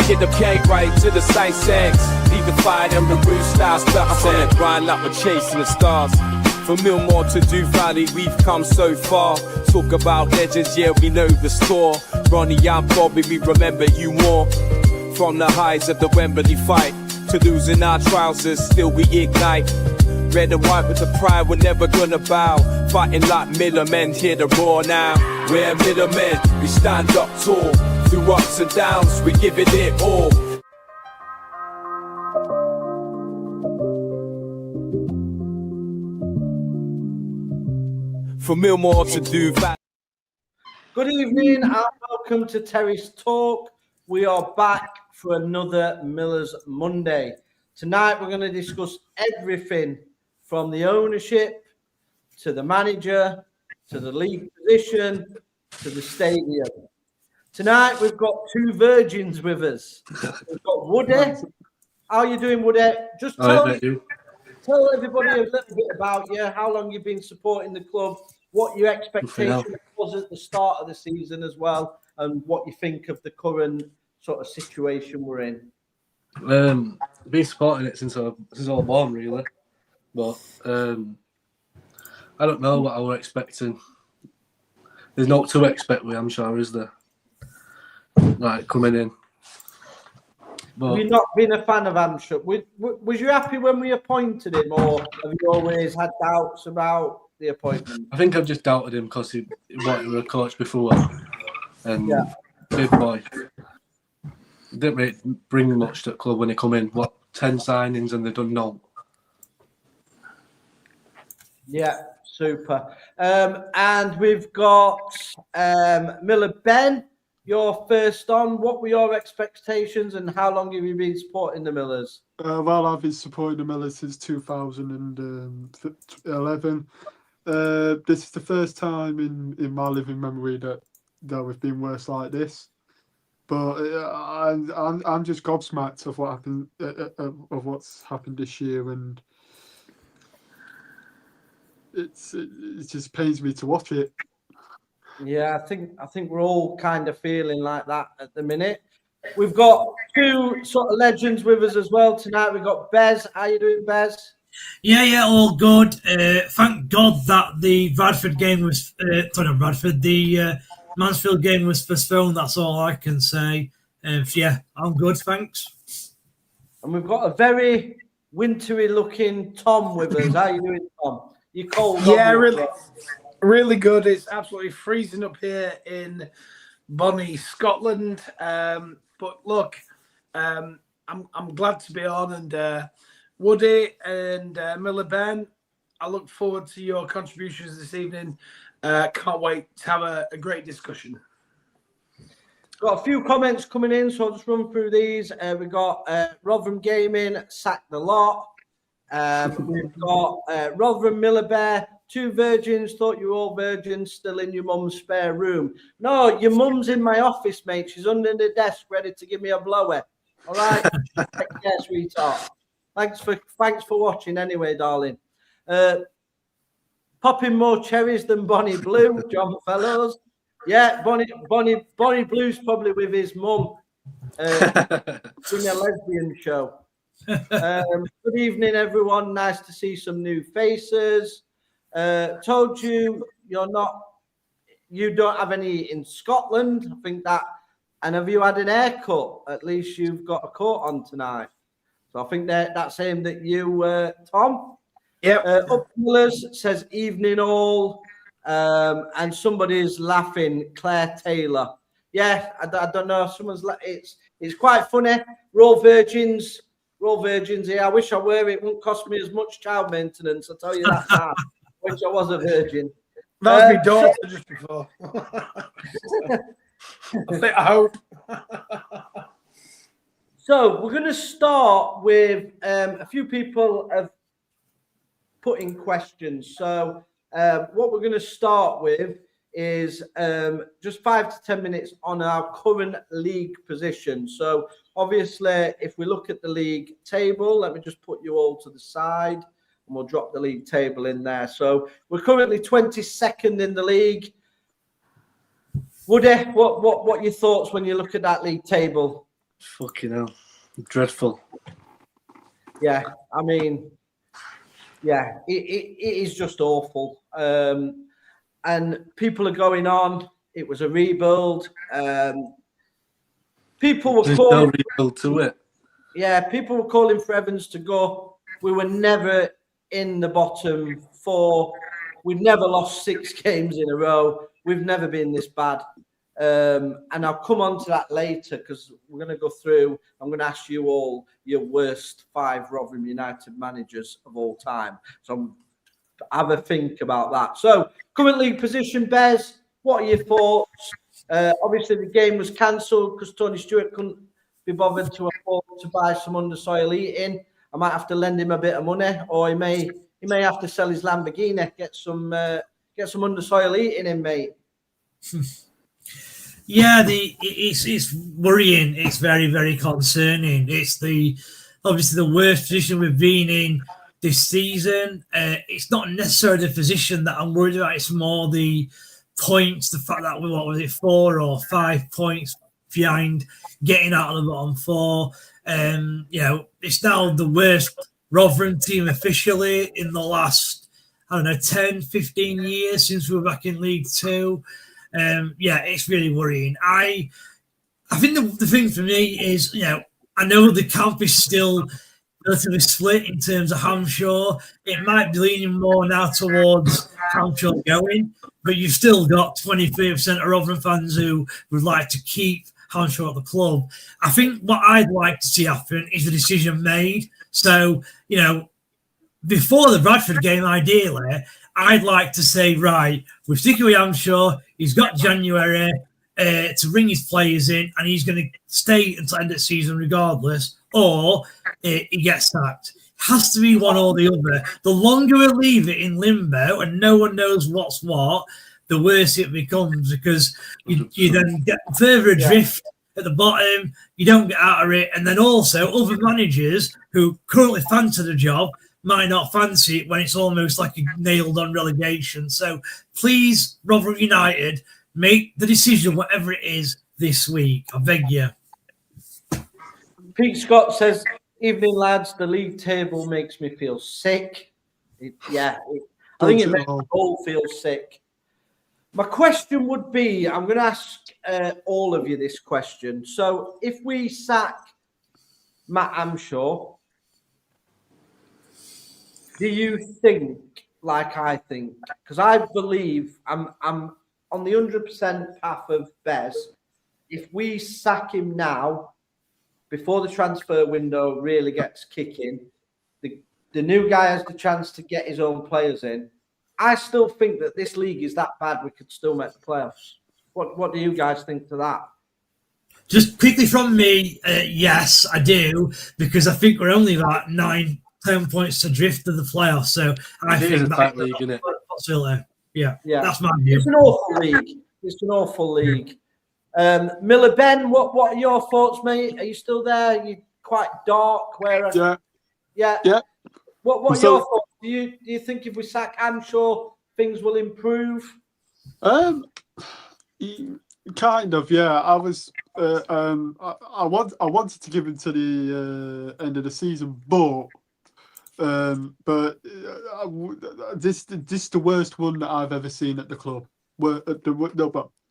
Get the K right to the sight sex. Leave the fire and the roof style stuff. I'm on a grind like we're chasing the stars. From Millmore to Dew Valley, we've come so far. Talk about legends, yeah, we know the score. Ronnie and Bobby, we remember you more. From the highs of the Wembley fight to losing our trousers, still we ignite. Red and white with the pride, we're never gonna bow. Fighting like middlemen, hear the roar now. We're middlemen, we stand up tall. Through ups and downs, we give it all. From Millmore to Dew Valley. Good evening and welcome to Terry's Talk. We are back for another Millers Monday. Tonight we're going to discuss everything from the ownership to the manager to the league position to the stadium. Tonight we've got two virgins with us. We've got Woody. How are you doing, Woody? Just tell everybody a little bit about you, how long you've been supporting the club, what your expectation was at the start of the season as well, and what you think of the current sort of situation we're in. Been supporting it since I was born, really. But I don't know what I was expecting. There's not to expect with HAMSHAW, is there? Like, coming in. But have you not been a fan of HAMSHAW? Was you happy when we appointed him, or have you always had doubts about the appointment? I think I've just doubted him because he wanted to be a coach before. And big boy. Didn't really bring much to the club when he come in. 10 signings and they've done none. Yeah, super. And we've got Miller Ben. You're first on. What were your expectations and how long have you been supporting the Millers? Well, I've been supporting the Millers since 2011. This is the first time in my living memory that we've been worse like this. But I'm just gobsmacked of what happened, of what's happened this year, and it just pains me to watch it. Yeah, I think we're all kind of feeling like that at the minute. We've got two sort of legends with us as well tonight. We've got Bez. How you doing, Bez? Yeah, all good. Thank God that the Bradford game was, the Mansfield game was postponed. That's all I can say. Yeah, I'm good, thanks. And we've got a very wintry looking Tom with us. How you doing, Tom? You cold? Yeah, really good. It's absolutely freezing up here in Bonnie, Scotland. But look, I'm glad to be on, and Woody and Miller Ben, I look forward to your contributions this evening. Can't wait to have a great discussion. Got a few comments coming in, so I'll just run through these. We've got Rotherham Gaming, sack the lot. We've got Rotherham Miller Bear, two virgins, thought you were all virgins, still in your mum's spare room. No, your mum's in my office, mate. She's under the desk, ready to give me a blower. All right? Yeah, sweetheart. Thanks for watching anyway, darling. Popping more cherries than Bonnie Blue, John Fellows. Yeah, Bonnie Blue's probably with his mum in a lesbian show. Good evening, everyone. Nice to see some new faces. Told you you don't have any in Scotland. I think that. And have you had an haircut? At least you've got a coat on tonight. So I think that's aimed at you, Tom. Yep. Upmillers says evening all. And somebody's laughing, Claire Taylor. Yeah, I don't know. It's quite funny. We're all virgins here. I wish I were. It wouldn't cost me as much child maintenance. I'll tell you that now. I wish I was a virgin. That was my daughter just before. I hope. So we're going to start with a few people have put in questions. So what we're going to start with is just 5 to 10 minutes on our current league position. So obviously, if we look at the league table, let me just put you all to the side and we'll drop the league table in there. So we're currently 22nd in the league. Woody, what are your thoughts when you look at that league table? Fucking hell. Dreadful. Yeah, I mean, yeah, it is just awful. And people are going on. It was a rebuild. People were There's calling. no rebuild to it. Yeah, people were calling for Evans to go. We were never in the bottom four. We've never lost 6 games in a row. We've never been this bad. And I'll come on to that later because we're going to go through. I'm going to ask you all your worst 5 Rotherham United managers of all time. So have a think about that. So current league position, Bez, what are your thoughts? Obviously, the game was cancelled because Tony Stewart couldn't be bothered to afford to buy some undersoil eating. I might have to lend him a bit of money, or he may have to sell his Lamborghini, get some undersoil eating in, mate. Yeah, it's worrying. It's very, very concerning. It's obviously the worst position we've been in this season. It's not necessarily the position that I'm worried about. It's more the points, the fact that we 4 or 5 points behind getting out of the bottom 4. It's now the worst Rotherham team officially in the last, 10, 15 years since we were back in League 2. It's really worrying. I think the thing for me is, I know the camp is still relatively split in terms of HAMSHAW. It might be leaning more now towards HAMSHAW going, but you've still got 23% of Rotherham fans who would like to keep HAMSHAW at the club. I think what I'd like to see happen is the decision made. So, before the Bradford game, ideally, I'd like to say, right, we're sticking with HAMSHAW. He's got January to bring his players in, and he's going to stay until the end of the season regardless, or he gets sacked. Has to be one or the other. The longer we leave it in limbo and no one knows what's what, the worse it becomes, because you then get further adrift at the bottom, you don't get out of it, and then also other managers who currently fancy the job might not fancy it when it's almost like a nailed on relegation. So please, Rotherham United, make the decision, whatever it is, this week. I beg you. Pete Scott says, "Evening, lads. The league table makes me feel sick." I think it makes us all feel sick. My question would be, I'm going to ask all of you this question. So if we sack Matt HAMSHAW, do you think, like I think, because I believe I'm on the 100% path of Bez, if we sack him now, before the transfer window really gets kicking, the new guy has the chance to get his own players in. I still think that this league is that bad we could still make the playoffs. What do you guys think to that? Just quickly from me, yes, I do, because I think we're only about 9-10 points adrift of the playoffs. So I think a tight league, isn't it? Yeah, that's my view. It's an awful league. It's an awful league. Miller Ben, what are your thoughts, mate? Are you still there? You quite dark. Yeah. What are your thoughts? Do you think if we sack HAMSHAW, things will improve? Kind of, yeah. I was, I wanted to give him to the end of the season, but this is the worst one that I've ever seen at the club.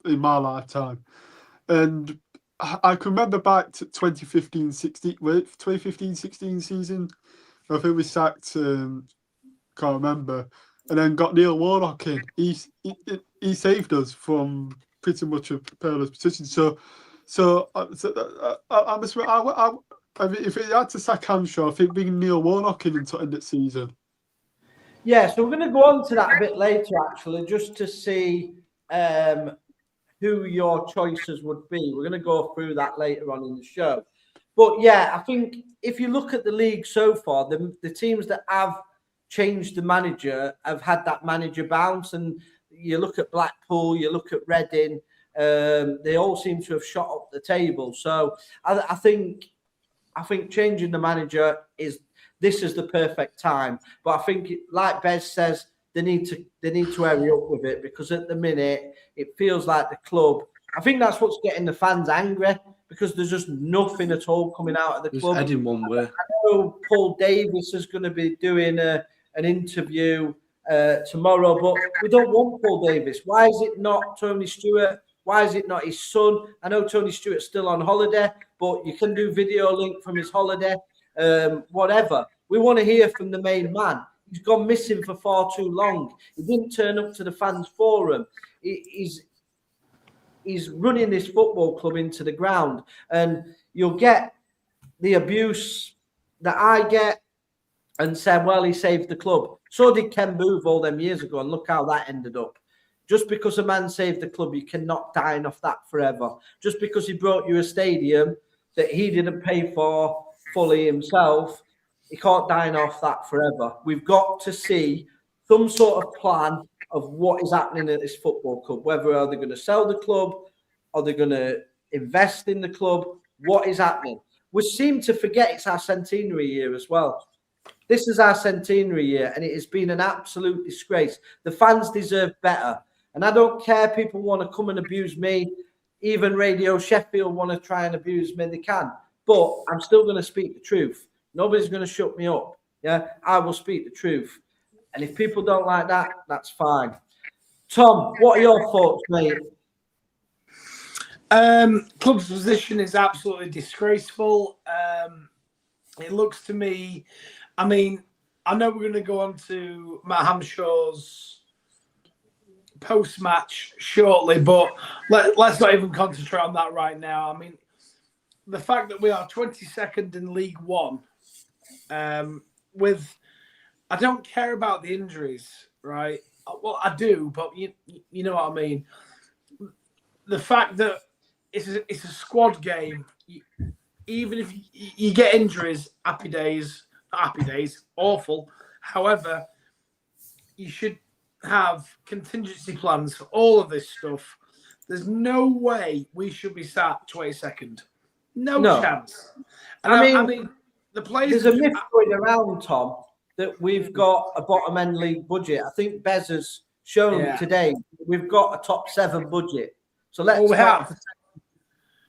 In my lifetime, and I can remember back to 2015-16 season. I think we sacked, can't remember, and then got Neil Warnock in. He saved us from pretty much a perilous position. So if it had to sack HAMSHAW, I think bringing Neil Warnock in until end of season. Yeah, so we're going to go on to that a bit later, actually, just to see who your choices would be. We're going to go through that later on in the show. But yeah, I think if you look at the league so far, the teams that have changed the manager have had that manager bounce. And you look at Blackpool, you look at Reading, they all seem to have shot up the table. So I think changing the manager is the perfect time. But I think, like Bez says, they need to hurry up with it, because at the minute it feels like the club I think that's what's getting the fans angry, because there's just nothing at all coming out of the Just club. heading one way. I know Paul Davis is going to be doing an interview tomorrow, but we don't want Paul Davis. Why is it not Tony Stewart? Why is it not his son? I know Tony Stewart's still on holiday, but you can do video link from his holiday, whatever. We want to hear from the main man. He's gone missing for far too long. He didn't turn up to the fans forum. He's running this football club into the ground, and you'll get the abuse that I get and say, well, he saved the club. So did Ken Booth all them years ago, and look how that ended up. Just because a man saved the club, you cannot dine off that forever. Just because he brought you a stadium that he didn't pay for fully himself, he can't dine off that forever. We've got to see some sort of plan of what is happening at this football club. Whether are they going to sell the club, are they going to invest in the club? What is happening? We seem to forget it's our centenary year as well. This is our centenary year, and it has been an absolute disgrace. The fans deserve better. And I don't care, people want to come and abuse me. Even Radio Sheffield want to try and abuse me, they can. But I'm still going to speak the truth. Nobody's going to shut me up. Yeah, I will speak the truth. And if people don't like that, that's fine. Tom, what are your thoughts, mate? Club's position is absolutely disgraceful. It looks to me, I mean, I know we're going to go on to Matt HAMSHAW's post-match shortly, but let's not even concentrate on that right now. I mean, the fact that we are 22nd in League One, with, I don't care about the injuries, right? Well, I do, but you know what I mean. The fact that it's a squad game, even if you get injuries, happy days, awful. However, you should have contingency plans for all of this stuff. There's no way we should be sat 22nd. No chance. And I mean, the players. There's a myth going around, Tom, that we've got a bottom end league budget. I think Bez has shown today we've got a top 7 budget. So let's have.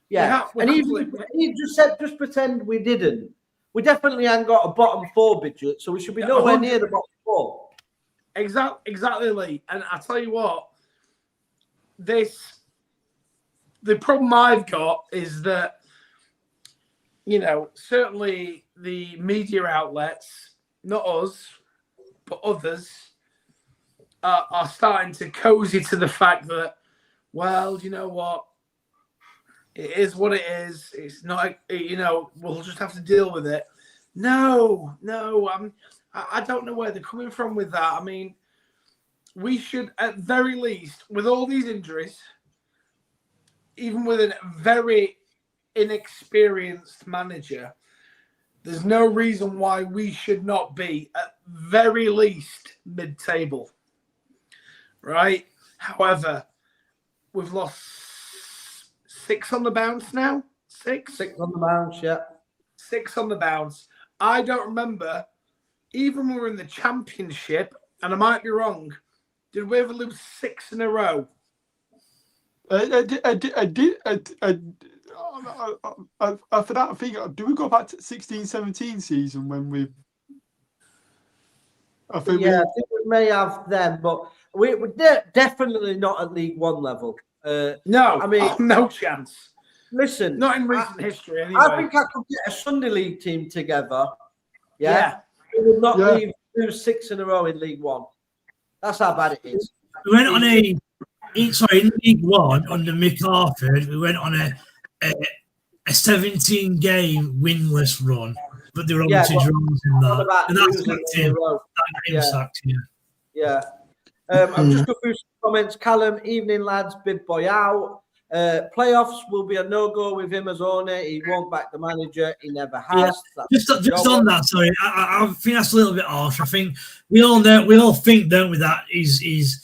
Yeah, and he just said, just pretend we didn't. We definitely ain't got a bottom 4 budget, so we should be nowhere near the bottom 4. Exactly, Lee. And I tell you what, the problem I've got is that, you know, certainly the media outlets, not us, but others, are starting to cozy to the fact that, well, you know what, it is what it is. It's not, you know, we'll just have to deal with it. No, I don't know where they're coming from with that. I mean, we should, at very least, with all these injuries, even with a very inexperienced manager, there's no reason why we should not be, at very least, mid-table. Right? However, we've lost 6 on the bounce now. 6? 6 on the bounce, yeah. 6 on the bounce. I don't remember, even when we were in the Championship, and I might be wrong, did we ever lose 6 in a row? I did. For that, I think, do we go back to 16-17 season when we? I think we may have them, but we're definitely not at League One level. No, I mean, no chance. Listen, not in recent history. Anyway, I think I could get a Sunday League team together. Yeah. We would not lose 6 in a row in League One. That's how bad it is. We went on in League One under Mick Harford. We went on a 17-game winless run, but there were obviously draws in that, and that's sacked him. Yeah. I'm just going through some comments. Callum, evening lads, big boy out. Playoffs will be a no-go with him as owner. He won't back the manager. He never has. Yeah. Just on that, sorry, I think that's a little bit harsh. I think we all think, don't we, that he's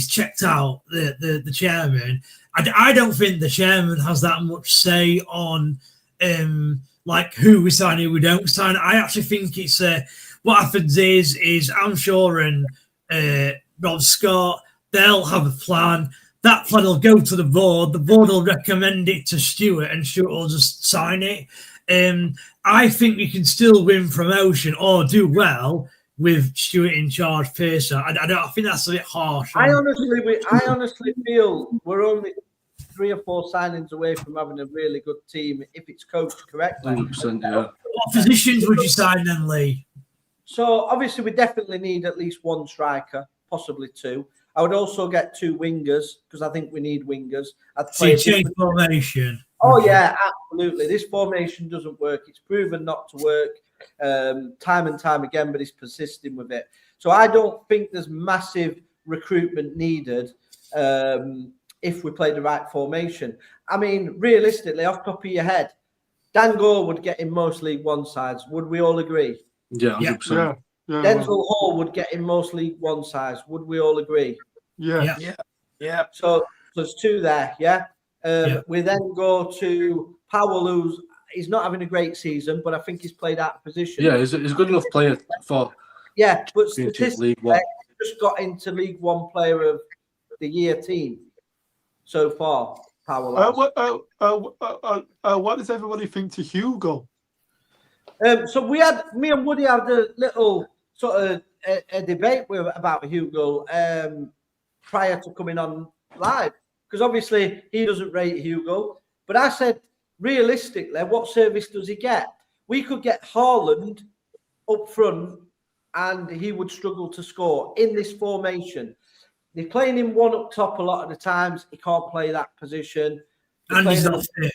checked out the chairman. I don't think the chairman has that much say on like who we sign, who we don't sign. I actually think it's what happens is HAMSHAW and Rob Scott, they'll have a plan. that plan will go to the board will recommend it to Stuart, and Stuart will just sign it. I think we can still win promotion or do well with Stuart in charge first. I think that's a bit harsh. I honestly feel we're only 3 or 4 signings away from having a really good team if it's coached correctly. 100%, yeah. What positions would you sign then, Lee? So obviously we definitely need at least 1 striker, possibly 2. I would also get 2 wingers because I think we need wingers. So you change formation. Oh yeah, absolutely. This formation doesn't work. It's proven not to work time and time again, but it's persisting with it. So I don't think there's massive recruitment needed if we play the right formation. I mean, realistically, off the top of your head, Dan Gore would get in most League One sides. Would we all agree? Yeah, 100%. Yeah. Denzel Hall would get in most League One sides. Would we all agree? Yeah. So there's 2 there, yeah? We then go to Powell, he's not having a great season, but I think he's played out of position. Yeah, he's a good enough player for but statistically, League One. Just got into League One Player of the Year team so far, Powell. What does everybody think to Hugo? So me and Woody had a little sort of a debate about Hugo prior to coming on live, because obviously he doesn't rate Hugo. But I said, realistically, what service does he get? We could get Haaland up front and he would struggle to score in this formation. They're playing him 1 up top a lot of the times. He can't play that position. And he's not fit.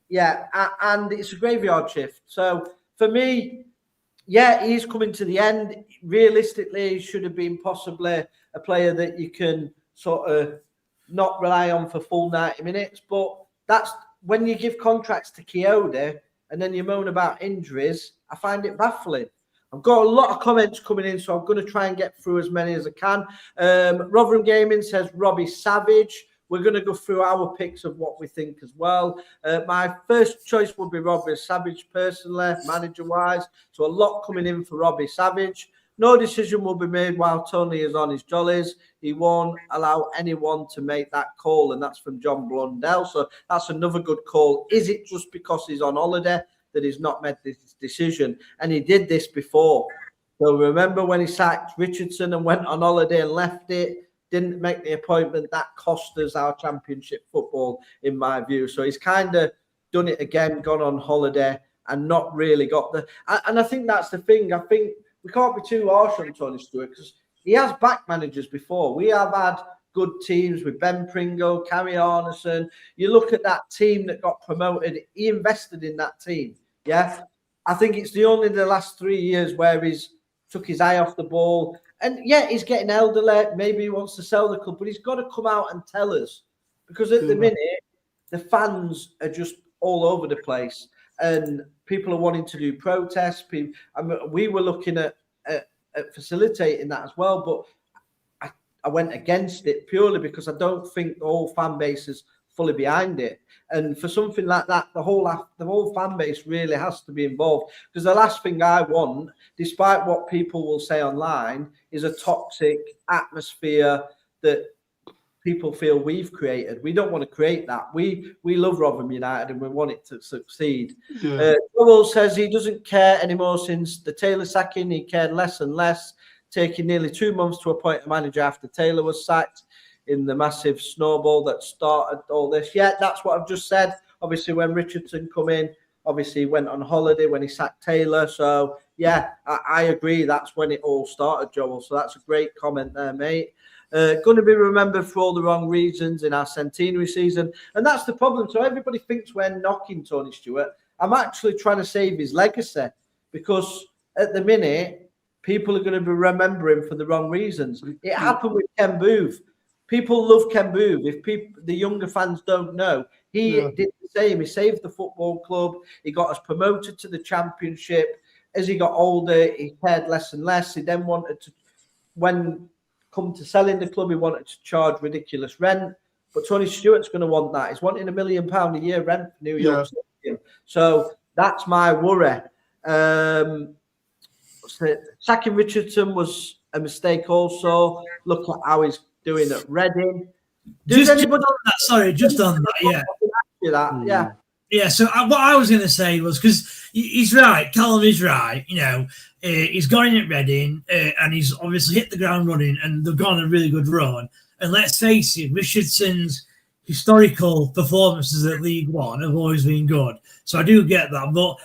Yeah, and it's a graveyard shift. So for me, yeah, he's coming to the end. Realistically, he should have been possibly a player that you can sort of not rely on for full 90 minutes. But that's when you give contracts to Kyoto and then you moan about injuries, I find it baffling. I've got a lot of comments coming in, so I'm going to try and get through as many as I can. Rotherham Gaming says Robbie Savage. We're going to go through our picks of what we think as well. My first choice would be Robbie Savage personally, manager-wise. So a lot coming in for Robbie Savage. No decision will be made while Tony is on his jollies. He won't allow anyone to make that call, and that's from John Blundell. So that's another good call. Is it just because he's on holiday that he's not made this decision? And he did this before. So remember when he sacked Richardson and went on holiday and left it, didn't make the appointment, that cost us our championship football, in my view. So he's kind of done it again, gone on holiday and not really got the... And I think that's the thing. I think we can't be too harsh on Tony Stewart because he has backed managers before. We have had good teams with Ben Pringle, Carrie Arneson. You look at that team that got promoted, he invested in that team. Yeah, I think it's the only the last 3 years where he's took his eye off the ball. And yeah, he's getting elderly. Maybe he wants to sell the club, but he's got to come out and tell us, because at the minute the fans are just all over the place and people are wanting to do protests. We were looking at facilitating that as well, but I went against it purely because I don't think the whole fan base is fully behind it. And for something like that, the whole fan base really has to be involved, because the last thing I want, despite what people will say online, is a toxic atmosphere that people feel we've created. We don't want to create that. We love Rotherham United and we want it to succeed. Joel says he doesn't care anymore since the Taylor sacking. He cared less and less, taking nearly 2 months to appoint a manager after Taylor was sacked, in the massive snowball that started all this. Yeah, that's what I've just said. Obviously, when Richardson come in, obviously he went on holiday when he sacked Taylor. So, yeah, I agree. That's when it all started, Joel. So that's a great comment there, mate. Going to be remembered for all the wrong reasons in our centenary season. And that's the problem. So everybody thinks we're knocking Tony Stewart. I'm actually trying to save his legacy, because at the minute, people are going to be remembering for the wrong reasons. It happened with Ken Booth. People love Ken Booth. If the younger fans don't know, he did the same. He saved the football club. He got us promoted to the championship. As he got older, he cared less and less. He then wanted to, when come to selling the club, he wanted to charge ridiculous rent. But Tony Stewart's going to want that. He's wanting £1 million a year rent for New York Stadium. So that's my worry. Sacking Richardson was a mistake also. Look at how he's doing at Reading. Does Just anybody on that, sorry, just on that, yeah. do that? Yeah. Yeah, so what I was going to say was, because he's right, Callum is right, he's gone in at Reading and he's obviously hit the ground running and they've gone on a really good run. And let's face it, Richardson's historical performances at League One have always been good. So I do get that. But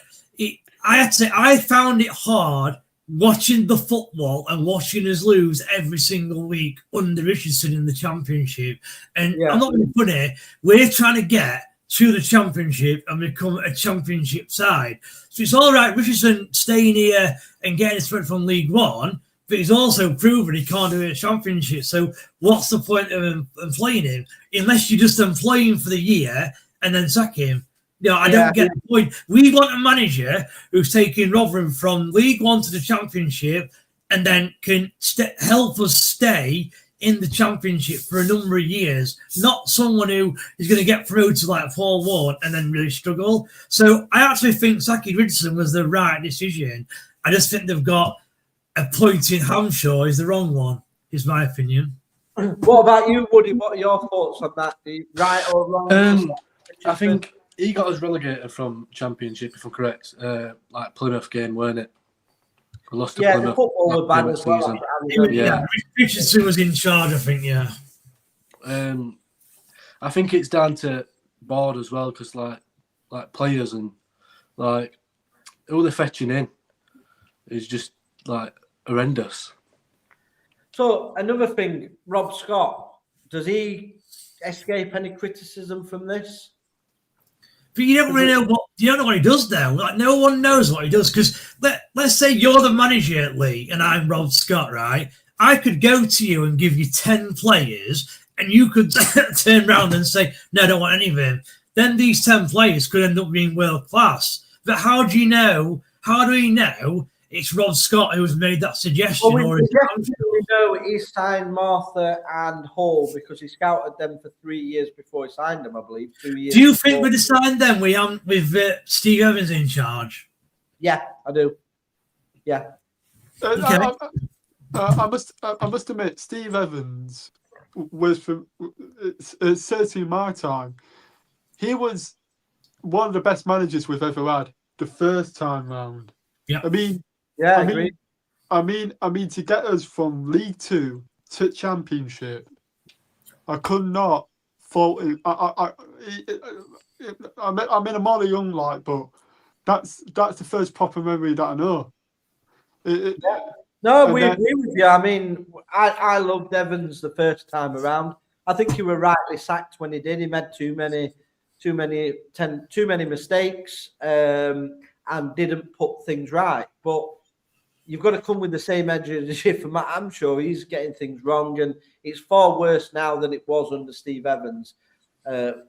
I had to say, I found it hard watching the football and watching us lose every single week under Richardson in the Championship. And I'm not going to put it, we're trying to get to the Championship and become a Championship side. So it's all right, Richardson staying here and getting his foot from League One, but he's also proven he can't do it at Championship. So what's the point of employing him? Unless you just employ him for the year and then sack him. I don't get the point. We want a manager who's taking Rotherham from League One to the Championship and then can help us stay in the Championship for a number of years, not someone who is going to get promoted to like Paul Ward and then really struggle. So I actually think sacking Richardson was the right decision. I just think they've got appointing HAMSHAW is the wrong one, is my opinion. What about you, Woody? What are your thoughts on that? Right or wrong? I think he got us relegated from Championship, if I'm correct. Like Plymouth game, weren't it? We lost to Plymouth. The football was bad as well. Richardson was in charge, I think, yeah. I think it's down to board as well, because like players and like who they're fetching in is just like horrendous. So another thing, Rob Scott, does he escape any criticism from this? But you don't really know what he does now. Like, no one knows what he does, because let's say you're the manager, Lee, and I'm Rob Scott, right? I could go to you and give you 10 players, and you could turn around and say, no, I don't want any of them. Then these 10 players could end up being world class. But how do we know it's Rob Scott who's made that suggestion? Well, we know he signed Martha and Hall because he scouted them for 3 years before he signed them, I believe. 2 years. Do you think we'd have signed them with Steve Evans in charge? Yeah, I do. Yeah. Okay. I must admit, Steve Evans was from certainly in my time. He was one of the best managers we've ever had the first time round. Yeah. I agree. I mean, to get us from League Two to Championship, I could not fault him. I mean, I'm only young, like, but that's the first proper memory that I know. No, we agree with you. I mean, I loved Evans the first time around. I think he were rightly sacked when he did. He made too many mistakes and didn't put things right. But you've got to come with the same energy for Matt HAMSHAW. He's getting things wrong, and it's far worse now than it was under Steve Evans,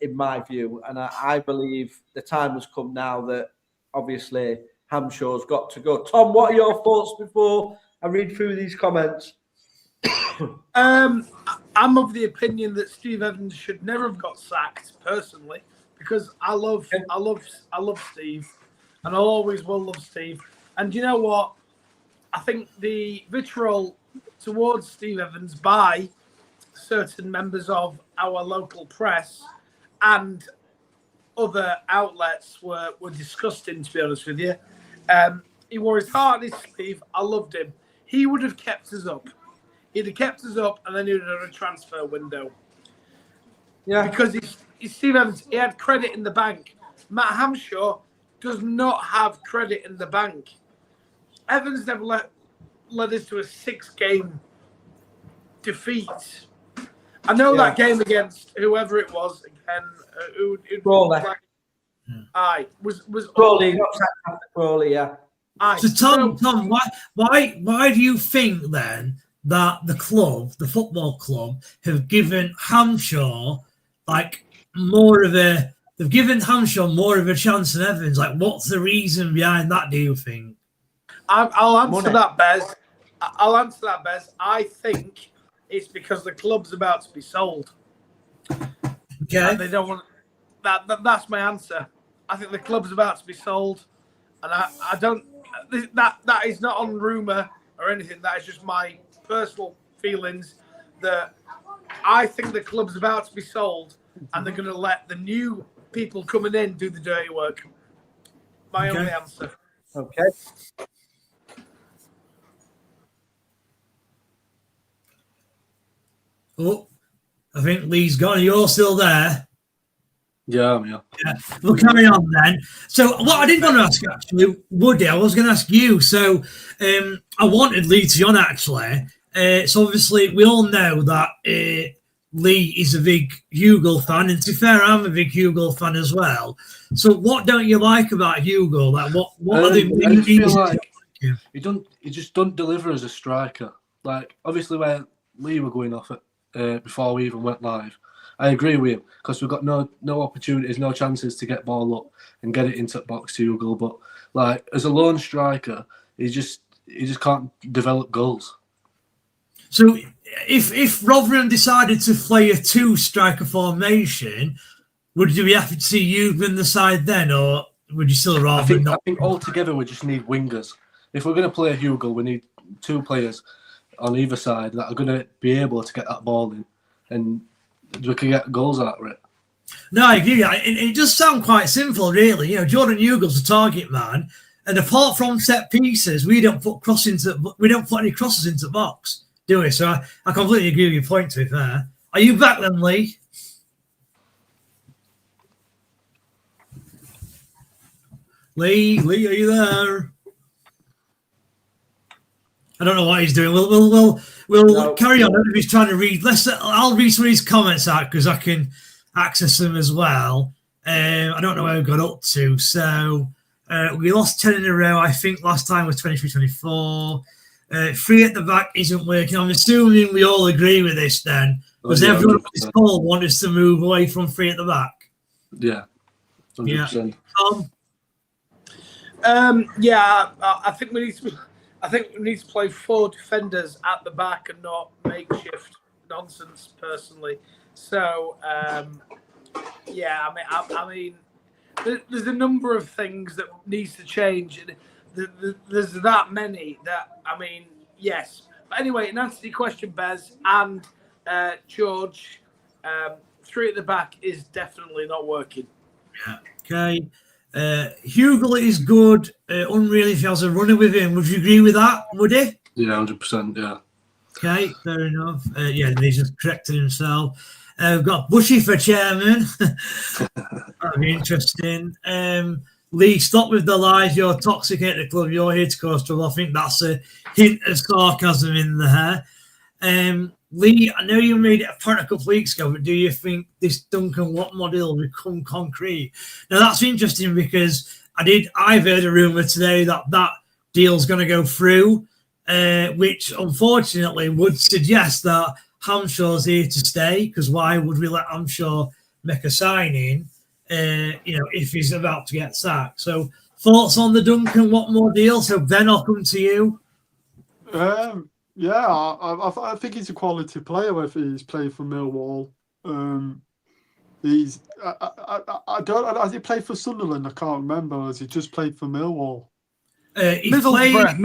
in my view. And I believe the time has come now that obviously HAMSHAW's got to go. Tom, what are your thoughts before I read through these comments? I'm of the opinion that Steve Evans should never have got sacked, personally, because I love Steve, and I always will love Steve. And you know what? I think the vitriol towards Steve Evans by certain members of our local press and other outlets were disgusting, to be honest with you. He wore his heart on his sleeve. I loved him. He would have kept us up. He'd have kept us up, and then he would have done a transfer window. Yeah. Because he's Steve Evans, he had credit in the bank. Matt HAMSHAW does not have credit in the bank. Evans never led us to a 6-game defeat. I know that game against whoever it was again. Crawley. Was Crawley. Crawley, yeah. So Tom, why do you think then that the football club, have given HAMSHAW they've given HAMSHAW more of a chance than Evans? Like, what's the reason behind that, do you think? I'll answer that, Bez. I think it's because the club's about to be sold. Okay. And they don't want that. That's my answer. I think the club's about to be sold, and I don't. That is not on rumour or anything. That is just my personal feelings. That I think the club's about to be sold, and they're going to let the new people coming in do the dirty work. My only answer. Okay. Oh, I think Lee's gone. You're still there. Yeah, I'm here. Yeah. We'll carry on then. So what I did want to ask actually, Woody, I was going to ask you. So I wanted Lee to be on actually. So obviously we all know that Lee is a big Hugo fan, and to be fair, I'm a big Hugo fan as well. So what don't you like about Hugo? Like what are the I just feel like you? he just don't deliver as a striker. Like obviously where Lee were going off it before we even went live. I agree with him because we've got no opportunities, no chances to get ball up and get it into the box to Hugo. But like as a lone striker, he just can't develop goals. So if Rotherham decided to play a 2-striker formation, would you be happy to see Hugo in the side then, or would you still rather not? I think altogether we just need wingers. If we're going to play Hugo, we need 2 players on either side that are going to be able to get that ball in, and we can get goals out of it. No, I agree. It does sound quite simple, really. You know, Jordan Hugo's a target man, and apart from set pieces, we don't put any crosses into the box, do we? So I completely agree with your point. To be fair, are you back then, Lee? Lee, are you there? I don't know what he's doing. We'll carry on. If he's trying to read, I'll read some of his comments out because I can access them as well. I don't know where we got up to. So we lost 10 in a row. I think last time was 23-24. 3 at the back isn't working. I'm assuming we all agree with this then. Because everyone on this call wanted us to move away from 3 at the back. Yeah, 100%. Yeah. I think we need to play 4 defenders at the back and not makeshift nonsense. Personally, so yeah. I mean, there's a number of things that needs to change, and there's that many that yes. But anyway, in answer to your question, Bez and George, 3 at the back is definitely not working. Yeah. Okay. Hugo is good. Unreal if he has a runner with him. Would you agree with that, Woody? Yeah, 100%. Yeah. Okay, fair enough. Yeah, he's just corrected himself. We've got Bushy for chairman. That'd be interesting. Lee, stop with the lies. You're toxic at the club. You're here to cause trouble. I think that's a hint of sarcasm in there. Lee, I know you made it a point a couple of weeks ago, but do you think this Duncan Watt model will become concrete? Now, that's interesting because I've heard a rumour today that deal's going to go through, which unfortunately would suggest that HAMSHAW's here to stay, because why would we let HAMSHAW make a signing, if he's about to get sacked? So, thoughts on the Duncan Watmore deal? So, Ben, I'll come to you. Yeah, I think he's a quality player if he's played for Millwall. I don't. Has he played for Sunderland? I can't remember. Has he just played for Millwall? Middlesbrough.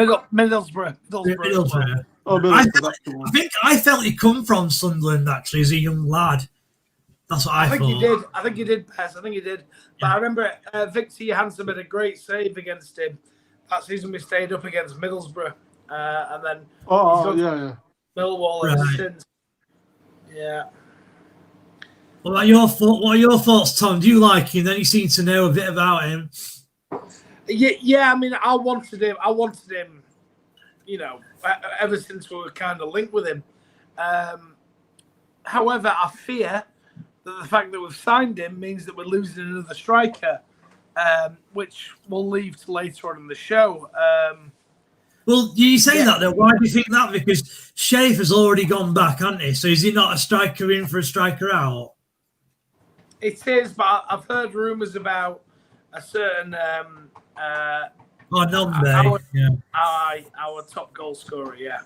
Oh, Middlesbrough. I felt he'd come from Sunderland actually as a young lad. That's what I thought. I think he did, Pez. I think he did. But I remember Victor Johansson made a great save against him that season. We stayed up against Middlesbrough. And then Millwall ever since. Yeah. What are your thoughts, Tom? Do you like him? Then you seem to know a bit about him. Yeah. I mean, I wanted him. Ever since we were kind of linked with him. However, I fear that the fact that we've signed him means that we're losing another striker, which we'll leave to later on in the show. Well, you say that though. Why do you think that? Because Schaefer's already gone back, hasn't he? So is he not a striker in for a striker out? It is, but I've heard rumours about a certain our top goal scorer. Yeah.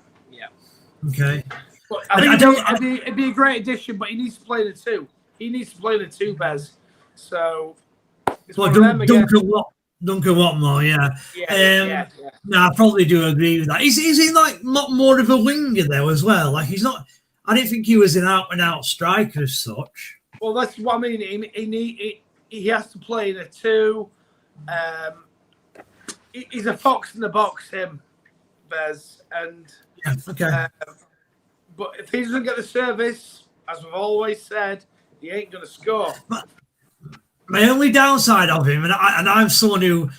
Okay. But it'd be a great addition, but he needs to play the 2. He needs to play the 2, Bez. So it's Duncan Watmore, yeah. No, I probably do agree with that. Is he like not more of a winger though as well? Like he's not. I didn't think he was an out-and-out striker as such. Well, that's what I mean. He has to play in a 2. He's a fox in the box, him, Bez. And Yeah, okay. but if he doesn't get the service, as we've always said, he ain't going to score. My only downside of him, and I'm someone who,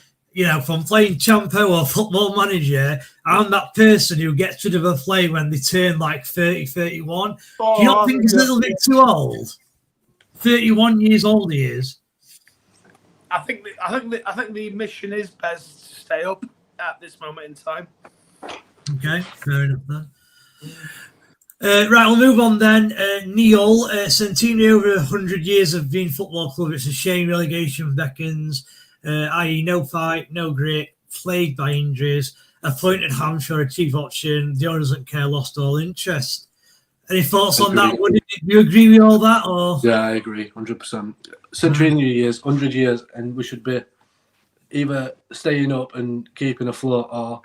from playing Champo or Football Manager, I'm that person who gets rid of a player when they turn like 30, 31. Do you not think he's a little bit too old? 31 years old he is. I think the mission is best to stay up at this moment in time. Okay, fair enough then. Right, we'll move on then. Neil, centenary over 100 years of being football club. It's a shame relegation beckons, i.e. no fight, no grit, plagued by injuries, appointed HAMSHAW a chief option, the owner doesn't care, lost all interest. Any thoughts on that? Do you agree with all that? Or? Yeah, I agree, 100%. Centenary years, 100 years, and we should be either staying up and keeping afloat or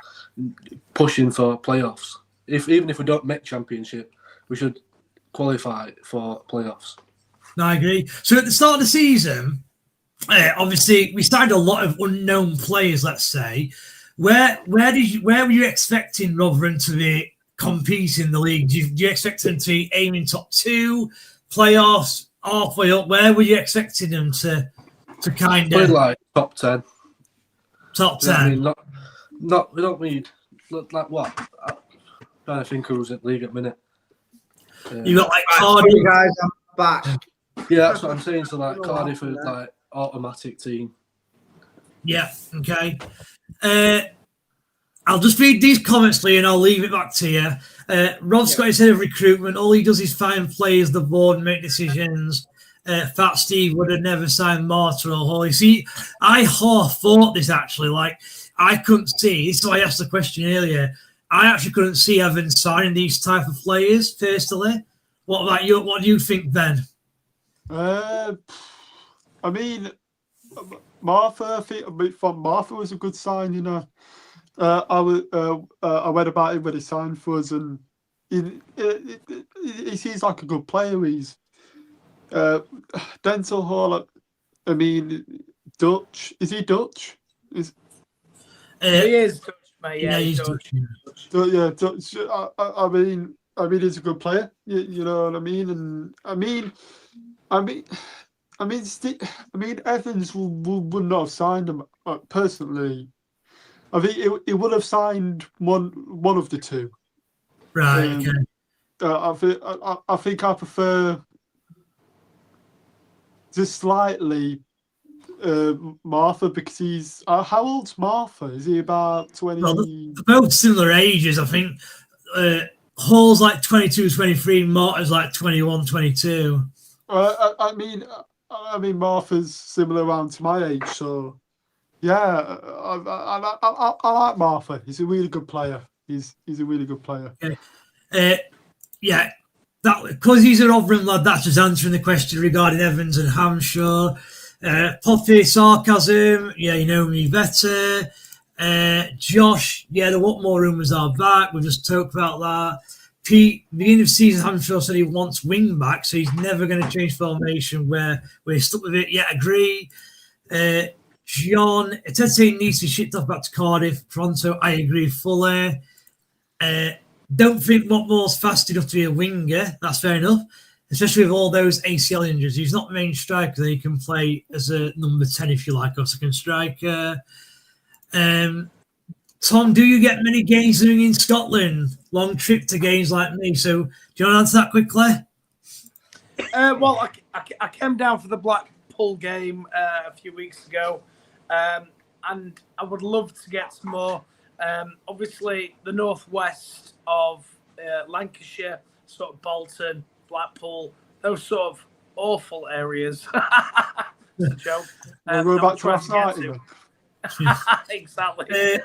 pushing for playoffs. Even if we don't make championship, we should qualify for playoffs. No, I agree. So at the start of the season, obviously we signed a lot of unknown players. Let's say, where were you expecting Rotherham to be competing in the league? Do you expect them to be aiming top 2, playoffs, halfway up? Where were you expecting them to kind of like top 10? Top 10. I mean, not we don't need like what. I'm trying to think who's at league at minute. You got like Cardiff. You guys, I'm back. Yeah, that's what I'm saying. So like Cardiff is like automatic team. Yeah. Okay. I'll just read these comments, Lee, and I'll leave it back to you. Rob's got his head of recruitment. All he does is find players, the board, and make decisions. Fat Steve would have never signed Martyr or Hawley. See, I thought this actually. Like, I couldn't see. So I asked the question earlier. I actually couldn't see Evans signing these type of players personally. What about you? What do you think, Ben? I mean, Martha. I think from Martha was a good sign. I read about him when he signed for us, and he seems like a good player. He's Dental Hall. I mean, Dutch. Is he Dutch? He is Dutch, mate. Yeah, he's Dutch. Yeah, Dutch. I mean, he's a good player. You know what I mean? And I mean, Evans would not have signed him personally. I think he would have signed one of the 2. Right. Okay. I think I prefer just slightly Martha, because he's how old's Martha? Is he about 20? Well, they're both similar ages, I think. Hall's like 22, 23, Martyr's like 21, 22. I mean Martha's similar around to my age, so yeah, I like Martha. He's a really good player. He's a really good player. Okay. Yeah, that because he's a Rotherham lad, that's just answering the question regarding Evans and HAMSHAW. Poppy sarcasm, yeah, you know me better. Josh, yeah, the Watmore rumours are back. We just talked about that. Pete, beginning of season, HAMSHAW said he wants wing back, so he's never going to change formation. Where we're stuck with it. Yeah, agree. John, Tete needs to shift off back to Cardiff. Toronto, I agree fully. Don't think Watmore's fast enough to be a winger. That's fair enough. Especially with all those ACL injuries. He's not the main striker. He can play as a number 10, if you like, or second striker. Tom, do you get many games doing in Scotland? Long trip to games like me. So do you want to answer that quickly? Well, I came down for the Blackpool game a few weeks ago, and I would love to get some more. Obviously, the northwest of Lancashire, sort of Bolton, Blackpool, those sort of awful areas. It's a joke. We're back to last night. Exactly.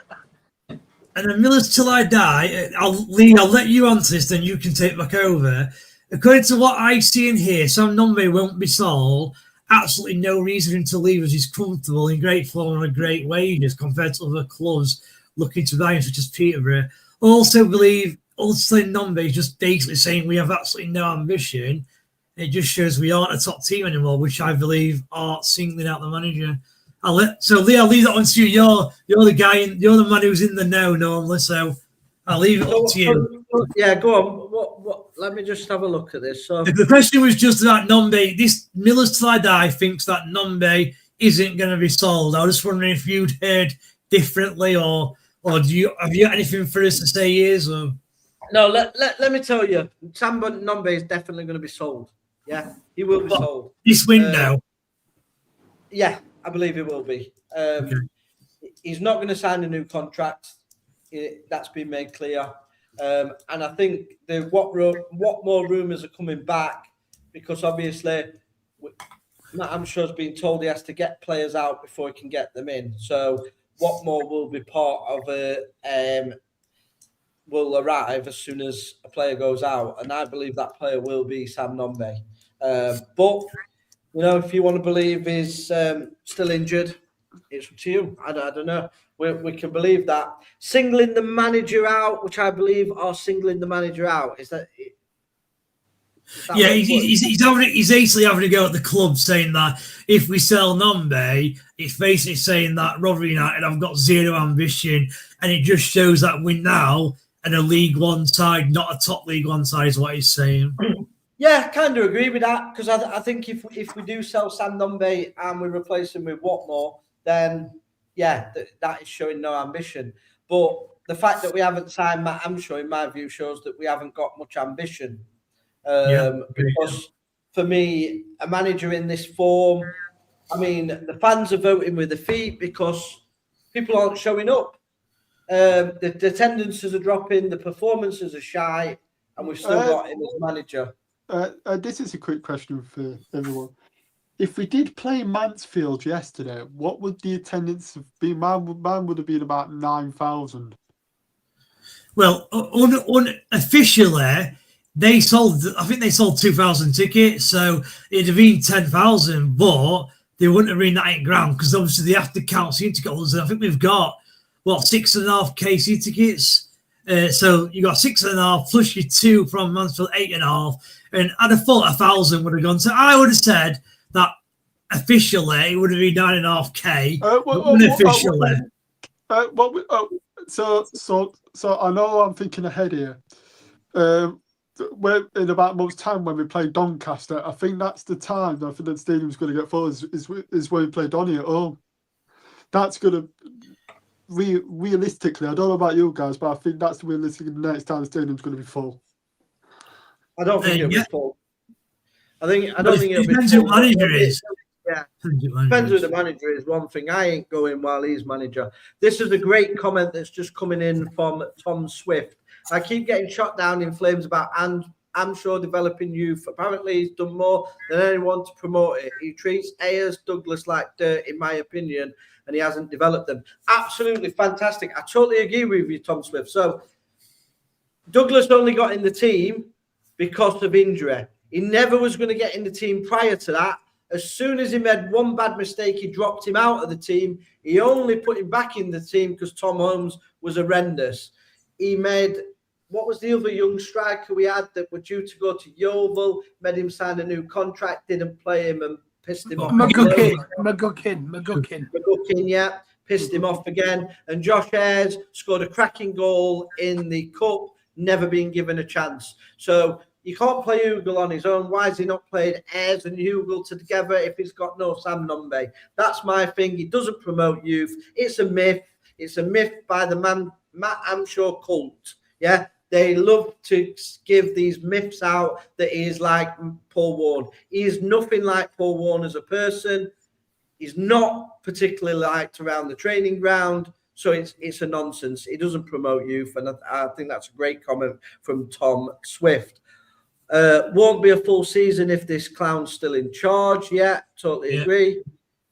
And then Millers Till I Die, I'll let you answer this, then you can take back over. According to what I see and hear, Sam Nombe won't be sold. Absolutely no reason for him to leave as he's comfortable, in great form, and a great wages compared to other clubs looking to buy him, such as Peterborough. Also believe ultimately Nombe is just basically saying we have absolutely no ambition. It just shows we aren't a top team anymore, which I believe are singling out the manager. So Lee, I'll leave that one to you. You're the guy, you're the man who's in the know normally. So I'll leave it up to you. Yeah, go on. What? Let me just have a look at this. So The question was just about Nombe. This Miller's Till I Die thinks that Nombe isn't going to be sold. I was just wondering if you'd heard differently, or have you got anything for us to say, years or? No, let me tell you, Sam Nombe is definitely going to be sold. Yeah, he will be sold. This window? Yeah, I believe he will be. Okay. He's not going to sign a new contract. That's been made clear. And I think what more rumours are coming back, because obviously Matt HAMSHAW's been told he has to get players out before he can get them in. So what more will be part of will arrive as soon as a player goes out, and I believe that player will be Sam Nombe. But if you want to believe he's still injured, it's up to you. I don't know. We can believe that. Singling the manager out, which I believe are singling the manager out. Is that yeah, he's basically having to go at the club, saying that if we sell Nombe, it's basically saying that Rotherham United have got zero ambition, and it just shows that we're now in a League One side, not a top League One side, is what he's saying. Yeah, kind of agree with that, because I think if we do sell Sam Nombe and we replace him with Watmore, then yeah, that is showing no ambition. But the fact that we haven't signed Matt HAMSHAW, in my view, shows that we haven't got much ambition. Because for me, a manager in this form, I mean, the fans are voting with their feet because people aren't showing up. The attendances are dropping, the performances are shy, and we've still got him as manager. This is a quick question for everyone. If we did play Mansfield yesterday, what would the attendance have been? Mine would have been about 9,000. Well, unofficially, they sold. I think they sold 2,000 tickets, so it'd have been 10,000. But they wouldn't have been that in ground because obviously they have to count season ticket holders. And I think we've got 6.5K season tickets. So you got 6.5 plus your 2 from Mansfield, 8.5, and I'd have thought 1,000 would have gone. So I would have said that officially it would have been 9.5K. Unofficially. So I know I'm thinking ahead here. We're in about a month's time when we play Doncaster. I think that's the time. I think the stadium's going to get full. Is when we play Donny at home. That's going to. Realistically, I don't know about you guys, but I think that's realistic. The next time the stadium's going to be full. I don't think it'll be full. I don't think it'll be depends full. Who manager is. Yeah, depends who the manager is. One thing, I ain't going while he's manager. This is a great comment that's just coming in from Tom Swift. I keep getting shot down in flames about HAMSHAW developing youth. Apparently, he's done more than anyone to promote it. He treats Ayers, Douglas like dirt, in my opinion, and he hasn't developed them. Absolutely fantastic. I totally agree with you, Tom Swift. So Douglas only got in the team because of injury. He never was going to get in the team prior to that. As soon as he made one bad mistake, he dropped him out of the team. He only put him back in the team because Tom Holmes was horrendous. He made, what was the other young striker we had that were due to go to Yeovil, made him sign a new contract, didn't play him and pissed him off. McGuckin, yeah, pissed him off again. And Josh Ayres scored a cracking goal in the cup, never been given a chance. So you can't play Hugo on his own. Why has he not played Ayres and Hugo together if he's got no Sam Nombe? That's my thing. He doesn't promote youth. It's a myth. It's a myth by the Matt HAMSHAW cult. Yeah. They love to give these myths out that he is like Paul Warne. He is nothing like Paul Warne as a person. He's not particularly liked around the training ground. So it's a nonsense. He doesn't promote youth. And I think that's a great comment from Tom Swift. Won't be a full season if this clown's still in charge. Yeah, totally agree.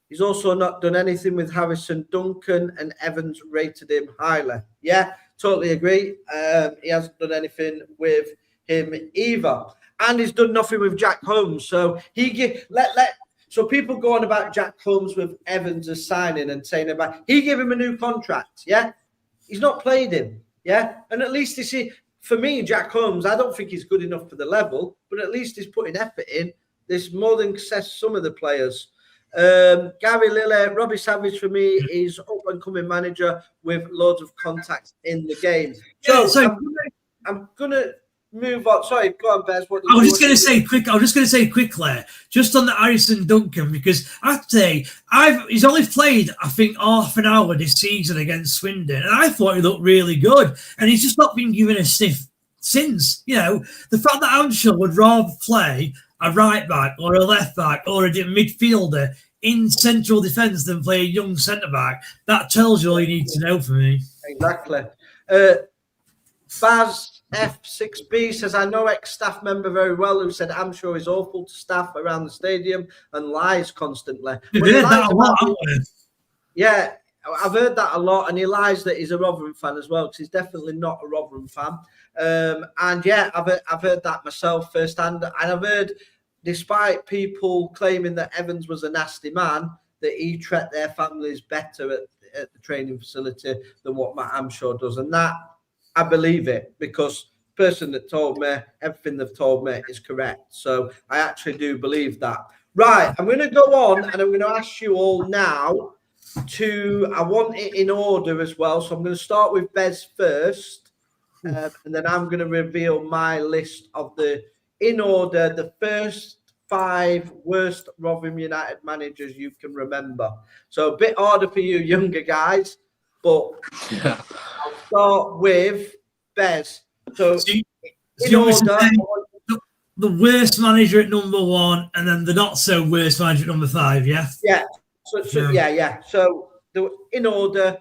He's also not done anything with Harrison Duncan, and Evans rated him highly. Yeah, totally agree. He hasn't done anything with him either. And he's done nothing with Jack Holmes. So so people go on about Jack Holmes with Evans as signing and saying about he gave him a new contract. Yeah, he's not played him. Yeah, and at least for me, Jack Holmes, I don't think he's good enough for the level, but at least he's putting effort in. There's more than says some of the players. Gary Lilly, Robbie Savage for me is up and coming manager with loads of contacts in the game. So I'm gonna move on. Sorry, go on, Bez. What I was just going to say quickly, just on the Harrison Duncan, because I'd say he's only played, I think, half an hour this season against Swindon, and I thought he looked really good, and he's just not been given a sniff since. You know, the fact that HAMSHAW would rather play a right back or a left back or a midfielder in central defence than play a young centre back, that tells you all you need to know for me. Exactly. Baz F6B says, I know ex-staff member very well who said HAMSHAW is awful to staff around the stadium and lies constantly. Yeah, I've heard that a lot, and he lies that he's a Rotherham fan as well, because he's definitely not a Rotherham fan. And yeah, I've heard that myself firsthand, and I've heard, despite people claiming that Evans was a nasty man, that he treated their families better at the training facility than what Matt HAMSHAW does. And that, I believe it, because the person that told me, everything they've told me is correct. So I actually do believe that. Right, I'm going to go on, and I'm going to ask you all now I want it in order as well. So I'm going to start with Bez first, and then I'm going to reveal my list of in order, the first 5 worst Rotherham United managers you can remember. So a bit harder for you younger guys, but Yeah. I'll start with Bez. So in order, the worst manager at number 1, and then the not so worst manager at number 5. Yeah. Yeah. Yeah. So in order,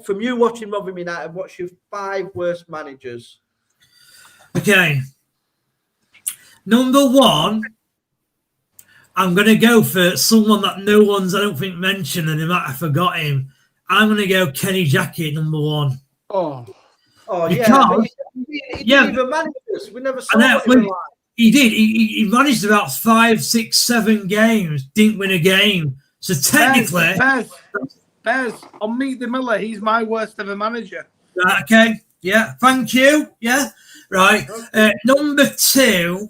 from you watching Rotherham United, what's your 5 worst managers? Okay. Number 1, I'm going to go for someone that no one's, I don't think, mentioned, and they might have forgot him. I'm going to go Kenny Jackie at number 1. Oh, because, he didn't even manage us. We never saw him like. He did. He managed about 5, 6, 7 games, didn't win a game. So technically, Bez, on Meet the Miller, he's my worst ever manager. Right, okay. Yeah. Thank you. Yeah. Right. Number 2,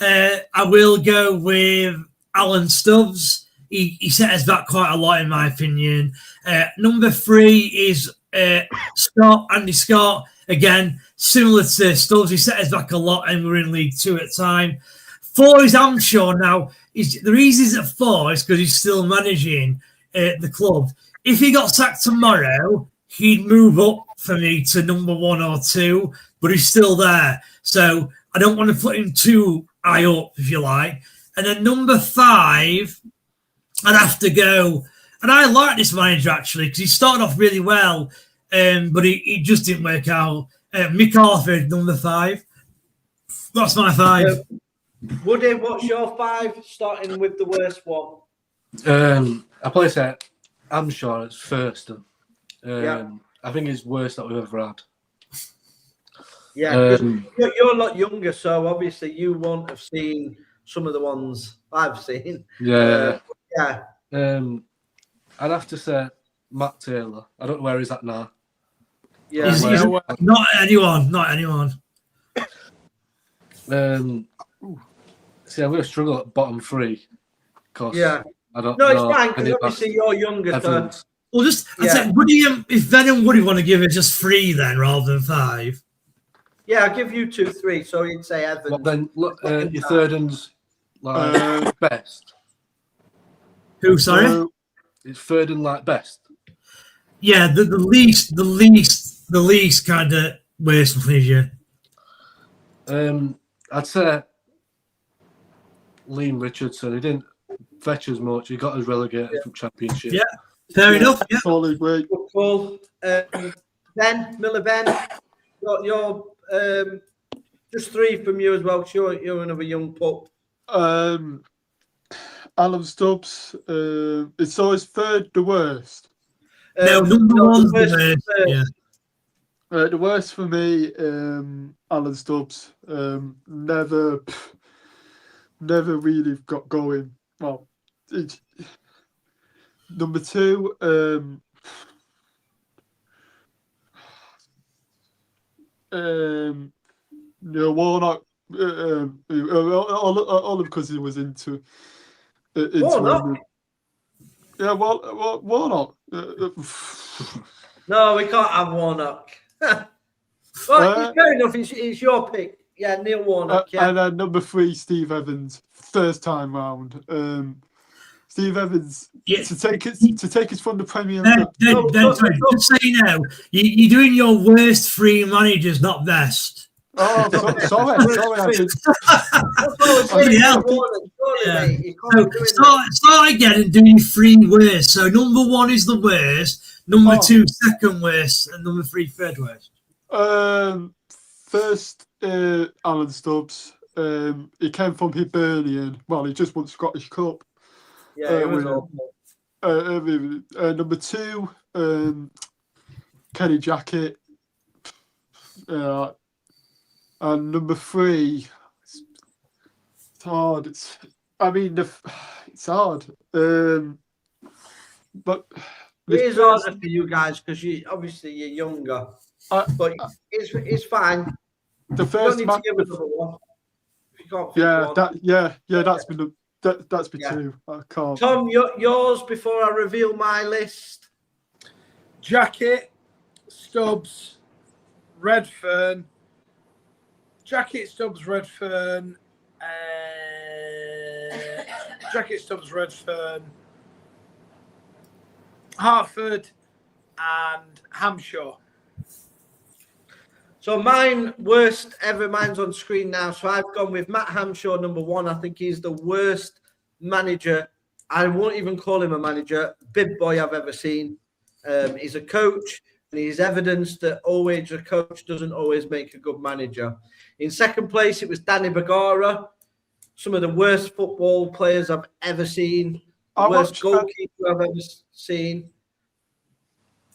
I will go with Alan Stubbs. He set us back quite a lot, in my opinion. Number 3 is Andy Scott. Again, similar to Stubbs, he set us back a lot, and we're in League 2 at the time. 4 is HAMSHAW. Now, the reason he's at 4 is because he's still managing the club. If he got sacked tomorrow, he'd move up for me to number 1 or 2, but he's still there. So I don't want to put him too high up, if you like. And then number 5, I'd have to go. And I like this manager, actually, because he started off really well, but he just didn't work out. Mick Harford, number 5. That's my 5. Woody, what's your 5? Starting with the worst one. I place it HAMSHAW as first. I think it's worst that we've ever had. Yeah, you're a lot younger, so obviously you won't have seen some of the ones I've seen. Yeah. I'd have to say Matt Taylor. I don't know where he's at now. Yeah, he's not anyone. See, I'm going to struggle at bottom 3. Yeah. I don't know. It's fine, because obviously you're younger. So. Well, I'd say, Woody, if Ben and Woody want to give it just 3 then, rather than 5. Yeah, I'll give you 2, 3. So you'd say Evans. Well, then look, your third and's like best. Who? Sorry. It's third and like best. Yeah, the least kind of worst manager. I'd say Liam Richardson. He didn't fetch as much. He got us relegated from Championship. Yeah, fair enough. Yeah. Good call. Ben, Miller Ben, you're just 3 from you as well. You're another young pup. Alan Stubbs. It's always third the worst. No, number 1's the worst. Yeah. The worst for me, Alan Stubbs. Never really got going. Well, number 2, Neil Warnock. All because he was into Warnock? Yeah, Warnock. No, we can't have Warnock. Well, fair enough. It's your pick. Yeah, Neil Warnock. Yeah. And then number 3, Steve Evans, first time round. Steve Evans to take us from the Premier League. Sorry, just so you know, you're doing your worst 3 managers, not best. Oh, sorry. Start again and do your 3 worst. So number 1 is the worst, number 2 second worst, and number 3 third worst. First, Alan Stubbs. He came from Hibernian. Well, he just won Scottish Cup. Yeah, it was awful. Number 2, Kenny Jackett. And number 3, it's hard. It's hard. But it is harder for you guys because you're younger. But it's fine. The first match. That's been that's been 2. I can't. Tom, yours before I reveal my list. Jackett, Stubbs, Redfern. Jackett, Stubbs, Redfern. Jackett, Stubbs, Redfern. Hartford and HAMSHAW. So mine worst ever. Mine's on screen now. So I've gone with Matt HAMSHAW, number 1. I think he's the worst manager. I won't even call him a manager. Big boy I've ever seen. He's a coach, and he's evidence that always a coach doesn't always make a good manager. In second place, it was Danny Bagara. Some of the worst football players I've ever seen. Worst goalkeeper I've ever seen.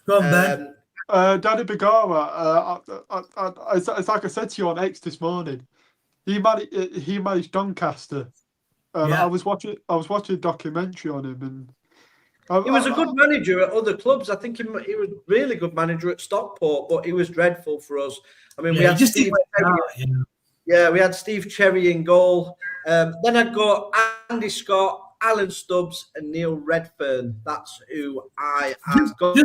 Go on, Ben. Danny Bagara, it's like I said to you on X this morning. He managed Doncaster. I was watching a documentary on him, and he was a good manager at other clubs. I think he was a really good manager at Stockport, but he was dreadful for us. I mean, we had Steve Cherry. We had Steve Cherry in goal. Then I'd got Andy Scott, Alan Stubbs, and Neil Redfern. That's who I have got.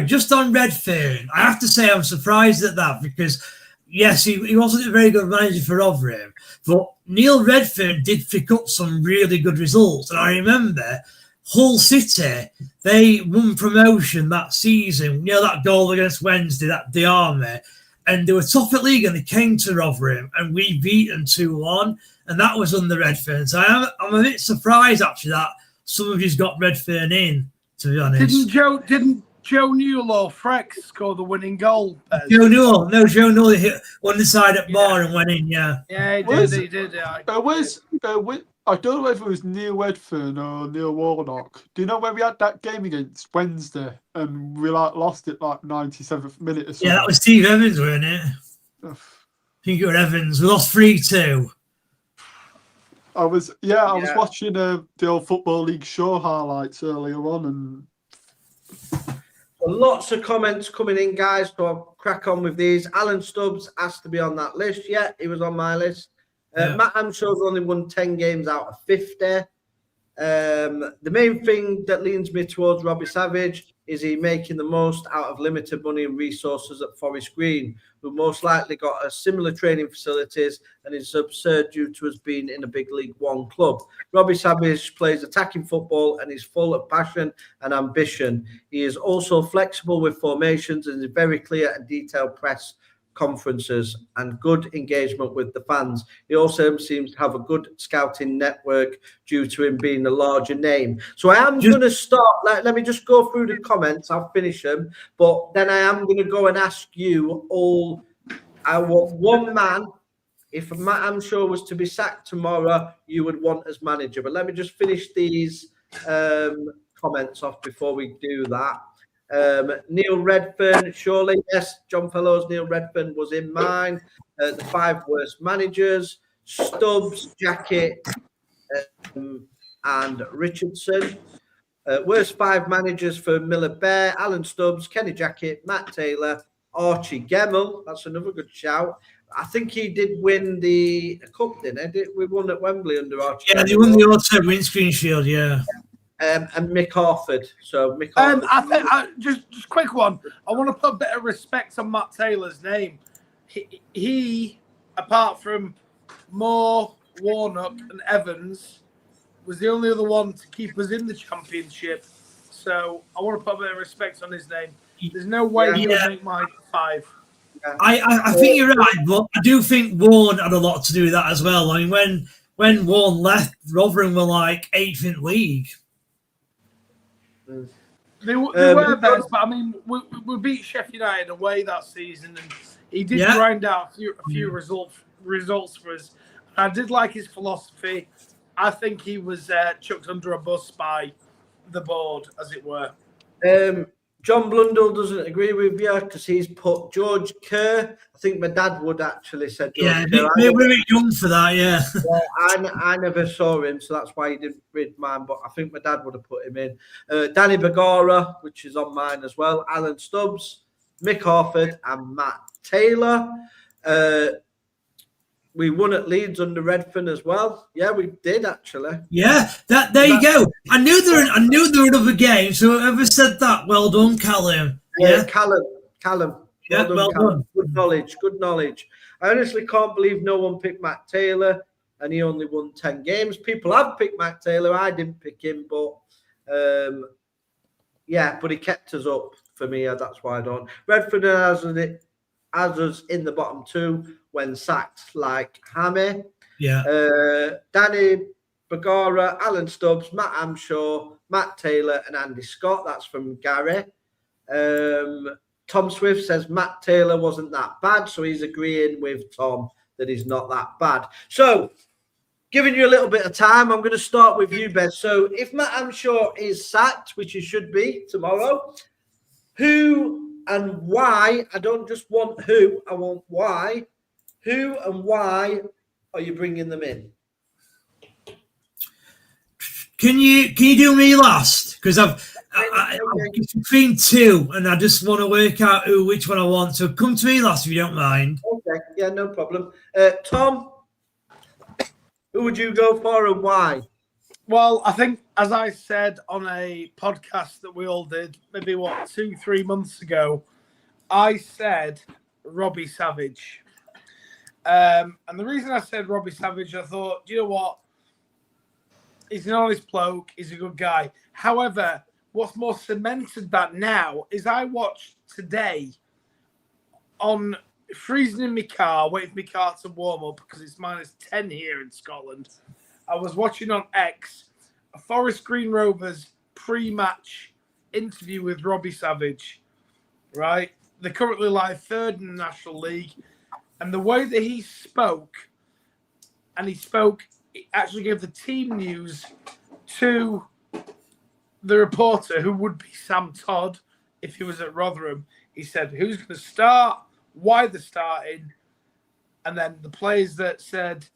Just on Redfern, I have to say I'm surprised at that because, yes, he wasn't a very good manager for Rotherham, but Neil Redfern did pick up some really good results. And I remember Hull City, they won promotion that season. You know, that goal against Wednesday, that Diarme, and they were top at league and they came to Rotherham and we beat them 2-1, and that was under Redfern. So I'm a bit surprised actually that some of you's got Redfern in, to be honest. Didn't Joe Newell or Freck score the winning goal? Joe Newell hit one side at bar and went in. Yeah, he did. I don't know whether it was Neil Redfern or Neil Warnock. Do you know when we had that game against Wednesday and we lost it 97th minute or something? Yeah, that was Steve Evans, wasn't it? I think it was Evans. We lost 3-2. I was watching the old Football League show highlights earlier on, and lots of comments coming in, guys, so I'll crack on with these. Alan Stubbs has to be on that list. Yeah, he was on my list. Matt HAMSHAW's only won 10 games out of 50. The main thing that leans me towards Robbie Savage is he making the most out of limited money and resources at Forest Green, who most likely got a similar training facilities, and it's absurd due to us being in a big League One club. Robbie Savage plays attacking football and is full of passion and ambition. He is also flexible with formations and is very clear and detailed press conferences and good engagement with the fans. He also seems to have a good scouting network due to him being a larger name. So I am going to start, let me just go through the comments. I'll finish them, but then I am going to go and ask you all, I want one man. If Matt HAMSHAW was to be sacked tomorrow, you would want as manager. But let me just finish these comments off before we do that. Neil Redfern, surely, yes, John Fellows, Neil Redfern was in mine. The 5 worst managers: Stubbs, Jackett, and Richardson. Worst 5 managers for Miller Bear: Alan Stubbs, Kenny Jackett, Matt Taylor, Archie Gemmell, that's another good shout. I think he did win the cup, didn't he? We won at Wembley under Archie. Yeah, they won the auto windscreen shield. Yeah. And Mick Harford. So Mick Harford. I think just quick one. I want to put a bit of respect on Matt Taylor's name. He apart from Moore, Warnock, and Evans, was the only other one to keep us in the championship. So I want to put a bit of respect on his name. There's no way he would make my 5. Yeah. I think you're right, but I do think Warren had a lot to do with that as well. I mean, when Warren left, Rotherham were like 8th in league. They were best, but I mean, we beat Sheffield United away that season, and he did grind out a few results for us. I did like his philosophy. I think he was chucked under a bus by the board, as it were. John Blundell doesn't agree with you because he's put George Kerr. I think my dad would actually said George Kerr. We're really young for that, yeah. I never saw him, so that's why he didn't read mine, but I think my dad would have put him in. Danny Bagara, which is on mine as well, Alan Stubbs, Mick Harford, and Matt Taylor. We won at Leeds under Redfern as well. Yeah, we did actually. Yeah, there you go. I knew there were other games. So whoever said that, well done, Callum. Yeah, Callum. Yeah, well done. Good knowledge. I honestly can't believe no one picked Matt Taylor, and he only won 10 games. People have picked Matt Taylor. I didn't pick him, but but he kept us up for me. That's why I don't. Redford has us in the bottom 2 when sacked, like Hammy. Yeah. Danny Bagara, Alan Stubbs, Matt HAMSHAW, Matt Taylor, and Andy Scott. That's from Gary. Tom Swift says Matt Taylor wasn't that bad, so he's agreeing with Tom that he's not that bad. So, giving you a little bit of time, I'm going to start with you, Ben. So, if Matt HAMSHAW is sacked, which he should be tomorrow, who and why? I don't just want who, I want why. Who and why are you bringing them in? Can you do me last? Because I'm between 2, and I just want to work out which one I want. So come to me last if you don't mind. Okay, yeah, no problem. Tom, who would you go for and why? Well, I think, as I said on a podcast that we all did, maybe 2-3 months ago, I said Robbie Savage. And the reason I said Robbie Savage, I thought, you know what? He's an honest bloke. He's a good guy. However, what's more cemented that now is I watched today on freezing in my car, waiting for my car to warm up because it's -10 here in Scotland. I was watching on X a Forest Green Rovers pre-match interview with Robbie Savage, right? They're currently like 3rd in the National League. And the way that he spoke, he actually gave the team news to the reporter, who would be Sam Todd if he was at Rotherham. He said who's going to start, why they're starting, and then the players that said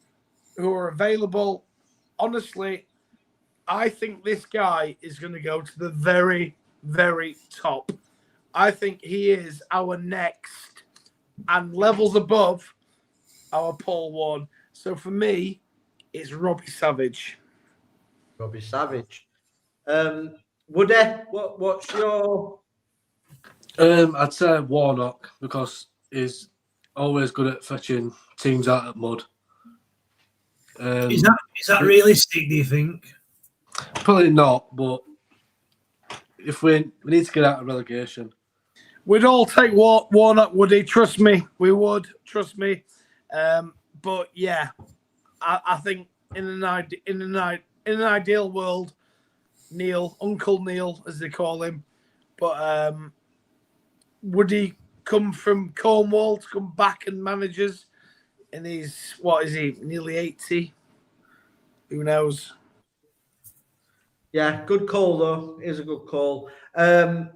who are available. Honestly, I think this guy is going to go to the very, very top. I think he is our next and levels above our Paul Warne. So for me, it's Robbie Savage. Robbie Savage. Woody, what's your... I'd say Warnock, because he's always good at fetching teams out of mud. Is that realistic, do you think? Probably not, but if we need to get out of relegation. We'd all take Warnock, Woody. Trust me, we would. Trust me. But yeah, I think in an ideal world, Uncle Neil, as they call him, but would he come from Cornwall to come back and manage us? And he's, what is he, nearly 80? Who knows? Yeah, good call though. It is a good call. Ben,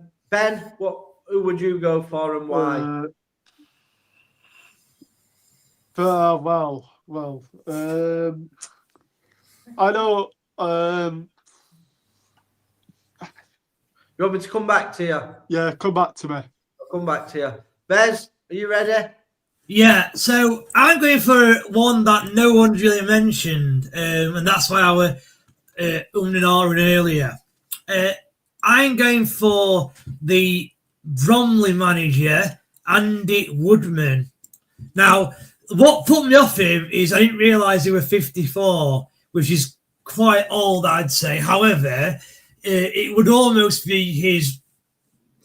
who would you go for and why? I know. You want me to come back to you? Yeah, come back to me. I'll come back to you. Bez, are you ready? Yeah, so I'm going for one that no one's really mentioned, and that's why I were and ahhing earlier. I'm going for the Bromley manager, Andy Woodman. Now, what put me off him is I didn't realise he was 54, which is quite old, I'd say. However, it would almost be his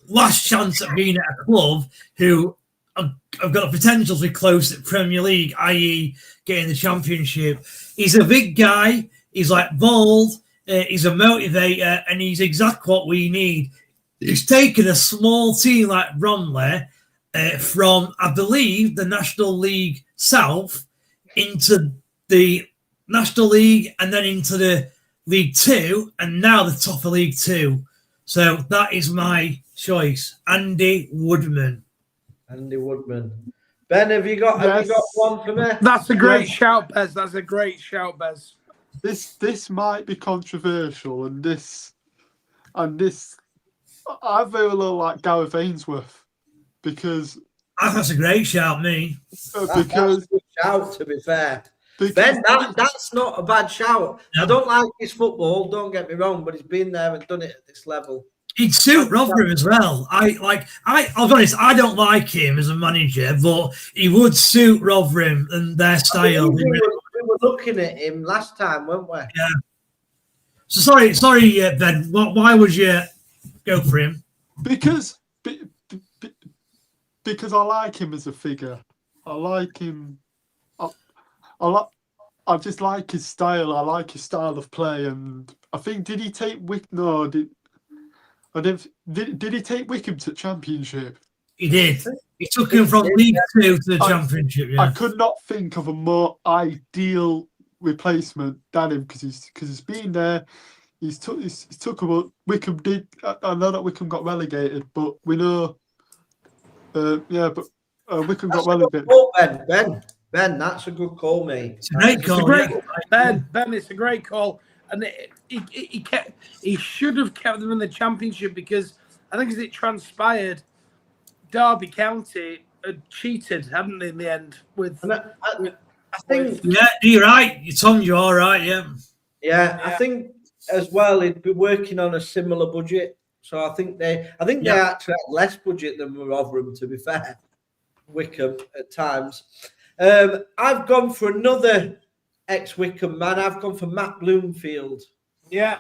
last chance at being at a club who have got the potential to be close at Premier League, i.e. getting the Championship. He's a big guy. He's like bold. He's a motivator, and he's exactly what we need. He's taken a small team like Bromley from, I believe, the National League South into the National League and then into the League Two, and now the top of League Two. So that is my choice, Andy Woodman. Andy Woodman. Ben, have you got one for me? That's a great shout, Bez. That's a great shout, Bez. This might be controversial, and this I very little like Gareth Ainsworth because That's a great shout, me. Because that's a good shout, to be fair. because Ben, that's not a bad shout. I don't like his football, don't get me wrong, but he's been there and done it at this level. He'd suit Rotherham as well. I'll be honest, I don't like him as a manager, but he would suit Rotherham and their style. We were looking at him last time, weren't we? Yeah. So sorry, Ben. Why would you go for him? because I like him as a figure. I like him. I just like his style. I like his style of play, and I think did he take Did he take Wickham to Championship? He did. He took him from League Two to the Championship. Yeah. I could not think of a more ideal replacement than him because he's been there. He's took about Wickham did. I know that Wickham got relegated, but we know. Wickham got relegated. Call, Ben, that's a good call, mate. It's a great call. Ben, it's a great call. And he should have kept them in the Championship because I think as it transpired, Derby County had cheated, hadn't they, in the end? I think. Yeah, you're right. Tom, you're all right. Yeah. Yeah, I think as well he'd be working on a similar budget. So I think they actually had less budget than Rotherham, to be fair. Wickham at times. I've gone for another ex-Wickham man. I've gone for Matt Bloomfield. Yeah.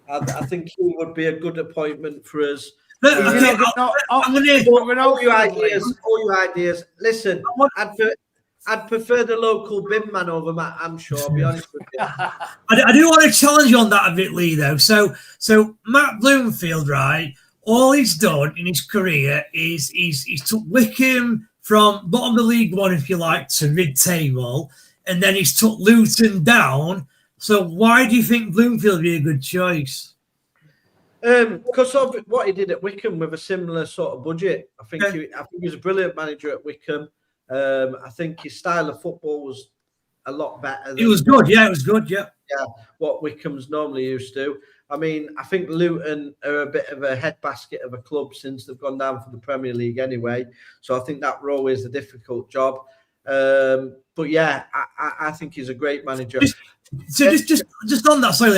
I think he would be a good appointment for us. I'm All your ideas. Listen, I'd prefer the local bin man over Matt HAMSHAW, I'll be honest with you. I do want to challenge you on that a bit, Lee, though. So Matt Bloomfield, right? All he's done in his career is he's took Wickham from bottom of League One, if you like, to mid-table, and then he's took Luton down. So why do you think Bloomfield would be a good choice? Because of what he did at Wickham with a similar sort of budget. I think he was a brilliant manager at Wickham. I think his style of football was a lot better. It was good, yeah. Yeah, what Wickham's normally used to. I mean, I think Luton are a bit of a head basket of a club since they've gone down for the Premier League anyway. So I think that were always a difficult job. But yeah, I think he's a great manager. Just on that, sorry,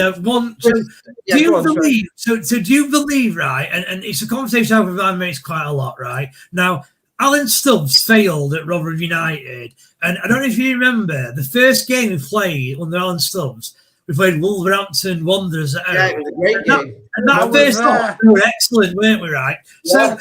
do you believe, right? And it's a conversation I have with my mates quite a lot, right? Now, Alan Stubbs failed at Rotherham United, and I don't know if you remember the first game we played under Alan Stubbs. We played Wolverhampton Wanderers at home. Yeah, it was a great game. And that first off, we were excellent, weren't we? Right. Yeah. So,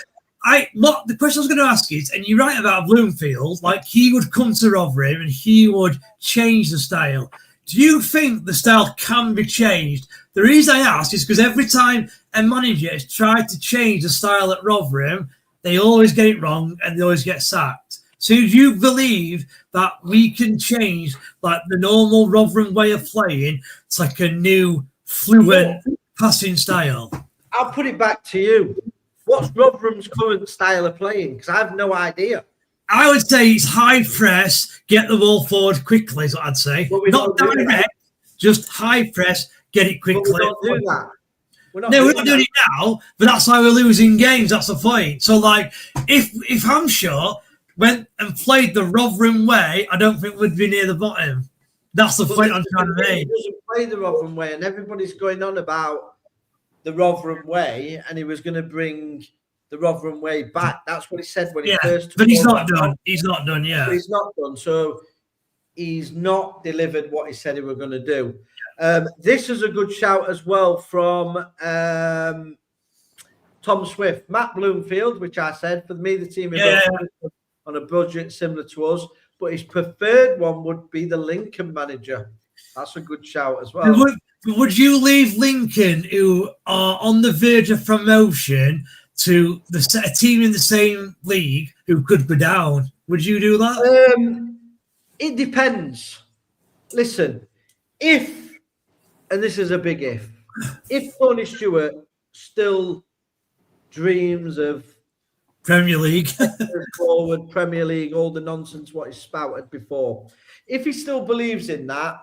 the question I was going to ask is, and you're right about Bloomfield, like he would come to Rotherham and he would change the style. Do you think the style can be changed? The reason I ask is because every time a manager has tried to change the style at Rotherham, they always get it wrong and they always get sacked. So do you believe that we can change like the normal Rotherham way of playing to like a new fluent passing style? I'll put it back to you. What's Rotherham's current style of playing? Because I have no idea. I would say it's high press, get the ball forward quickly is what I'd say. Not direct, just high press, get it quickly. But we don't do that. We're not No, we're doing not that. doing it now, but that's why we're losing games. That's the point. So, like, if HAMSHAW went and played the Rotherham way, I don't think we'd be near the bottom. That's the point I'm trying to He make. doesn't play the Rotherham way, and everybody's going on about the Rotherham way, and he was going to bring the Rotherham way back. That's what he said when he Yeah, first took but he's over. not done. He's not done yet. But he's not done. So he's not delivered what he said he was going to do. This is a good shout as well from Tom Swift. Matt Bloomfield, which I said, for me, the team on a budget similar to us, but his preferred one would be the Lincoln manager. That's a good shout as well. Would you leave Lincoln, who are on the verge of promotion, to a team in the same league who could go down? Would you do that? It depends. Listen, and this is a big if Tony Stewart still dreams of Premier League. forward Premier League, all the nonsense what he spouted before, if he still believes in that,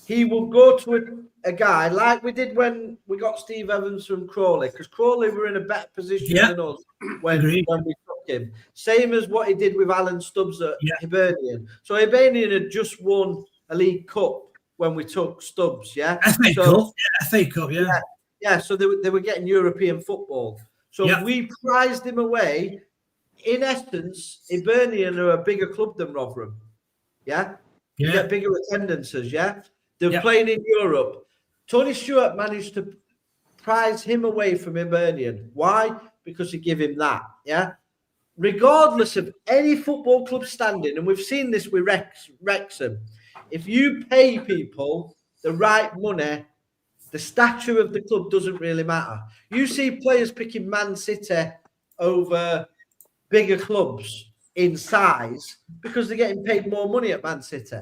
he will go to a guy like we did when we got Steve Evans from Crawley, because Crawley were in a better position than us when we took him. Same as what he did with Alan Stubbs at Hibernian. So Hibernian had just won a League Cup when we took Stubbs, FA Cup, yeah. So they were getting European football. So we prized him away. In essence, Hibernian are a bigger club than Rotherham. You get bigger attendances, They're playing in Europe. Tony Stewart managed to prize him away from Hibernian. Why? Because he gave him that, regardless of any football club standing, and we've seen this with Wrexham, if you pay people the right money, the stature of the club doesn't really matter. You see players picking Man City over bigger clubs in size because they're getting paid more money at Man City.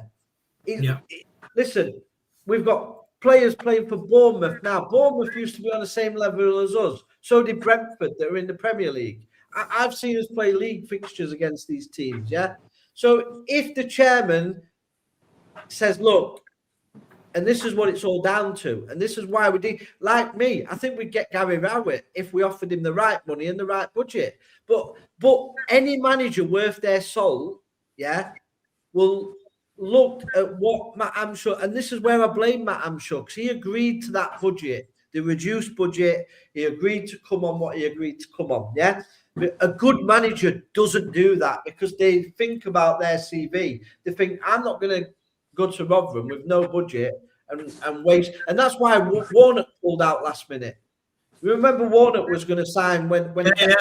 Listen, we've got players playing for Bournemouth now. Bournemouth used to be on the same level as us. So did Brentford that are in the Premier League. I've seen us play league fixtures against these teams, So if the chairman says, look, and this is what it's all down to, and this is why we did, like me, I think we'd get Gary Rowett if we offered him the right money and the right budget. But any manager worth their salt, will look at what Matt HAMSHAW, and this is where I blame Matt HAMSHAW, because he agreed to that budget, the reduced budget. He agreed to come on what he agreed to come on, But a good manager doesn't do that because they think about their CV. They think, I'm not going to go to Rotherham with no budget and waste. And that's why Warnock pulled out last minute. Remember Warnock was going to sign when And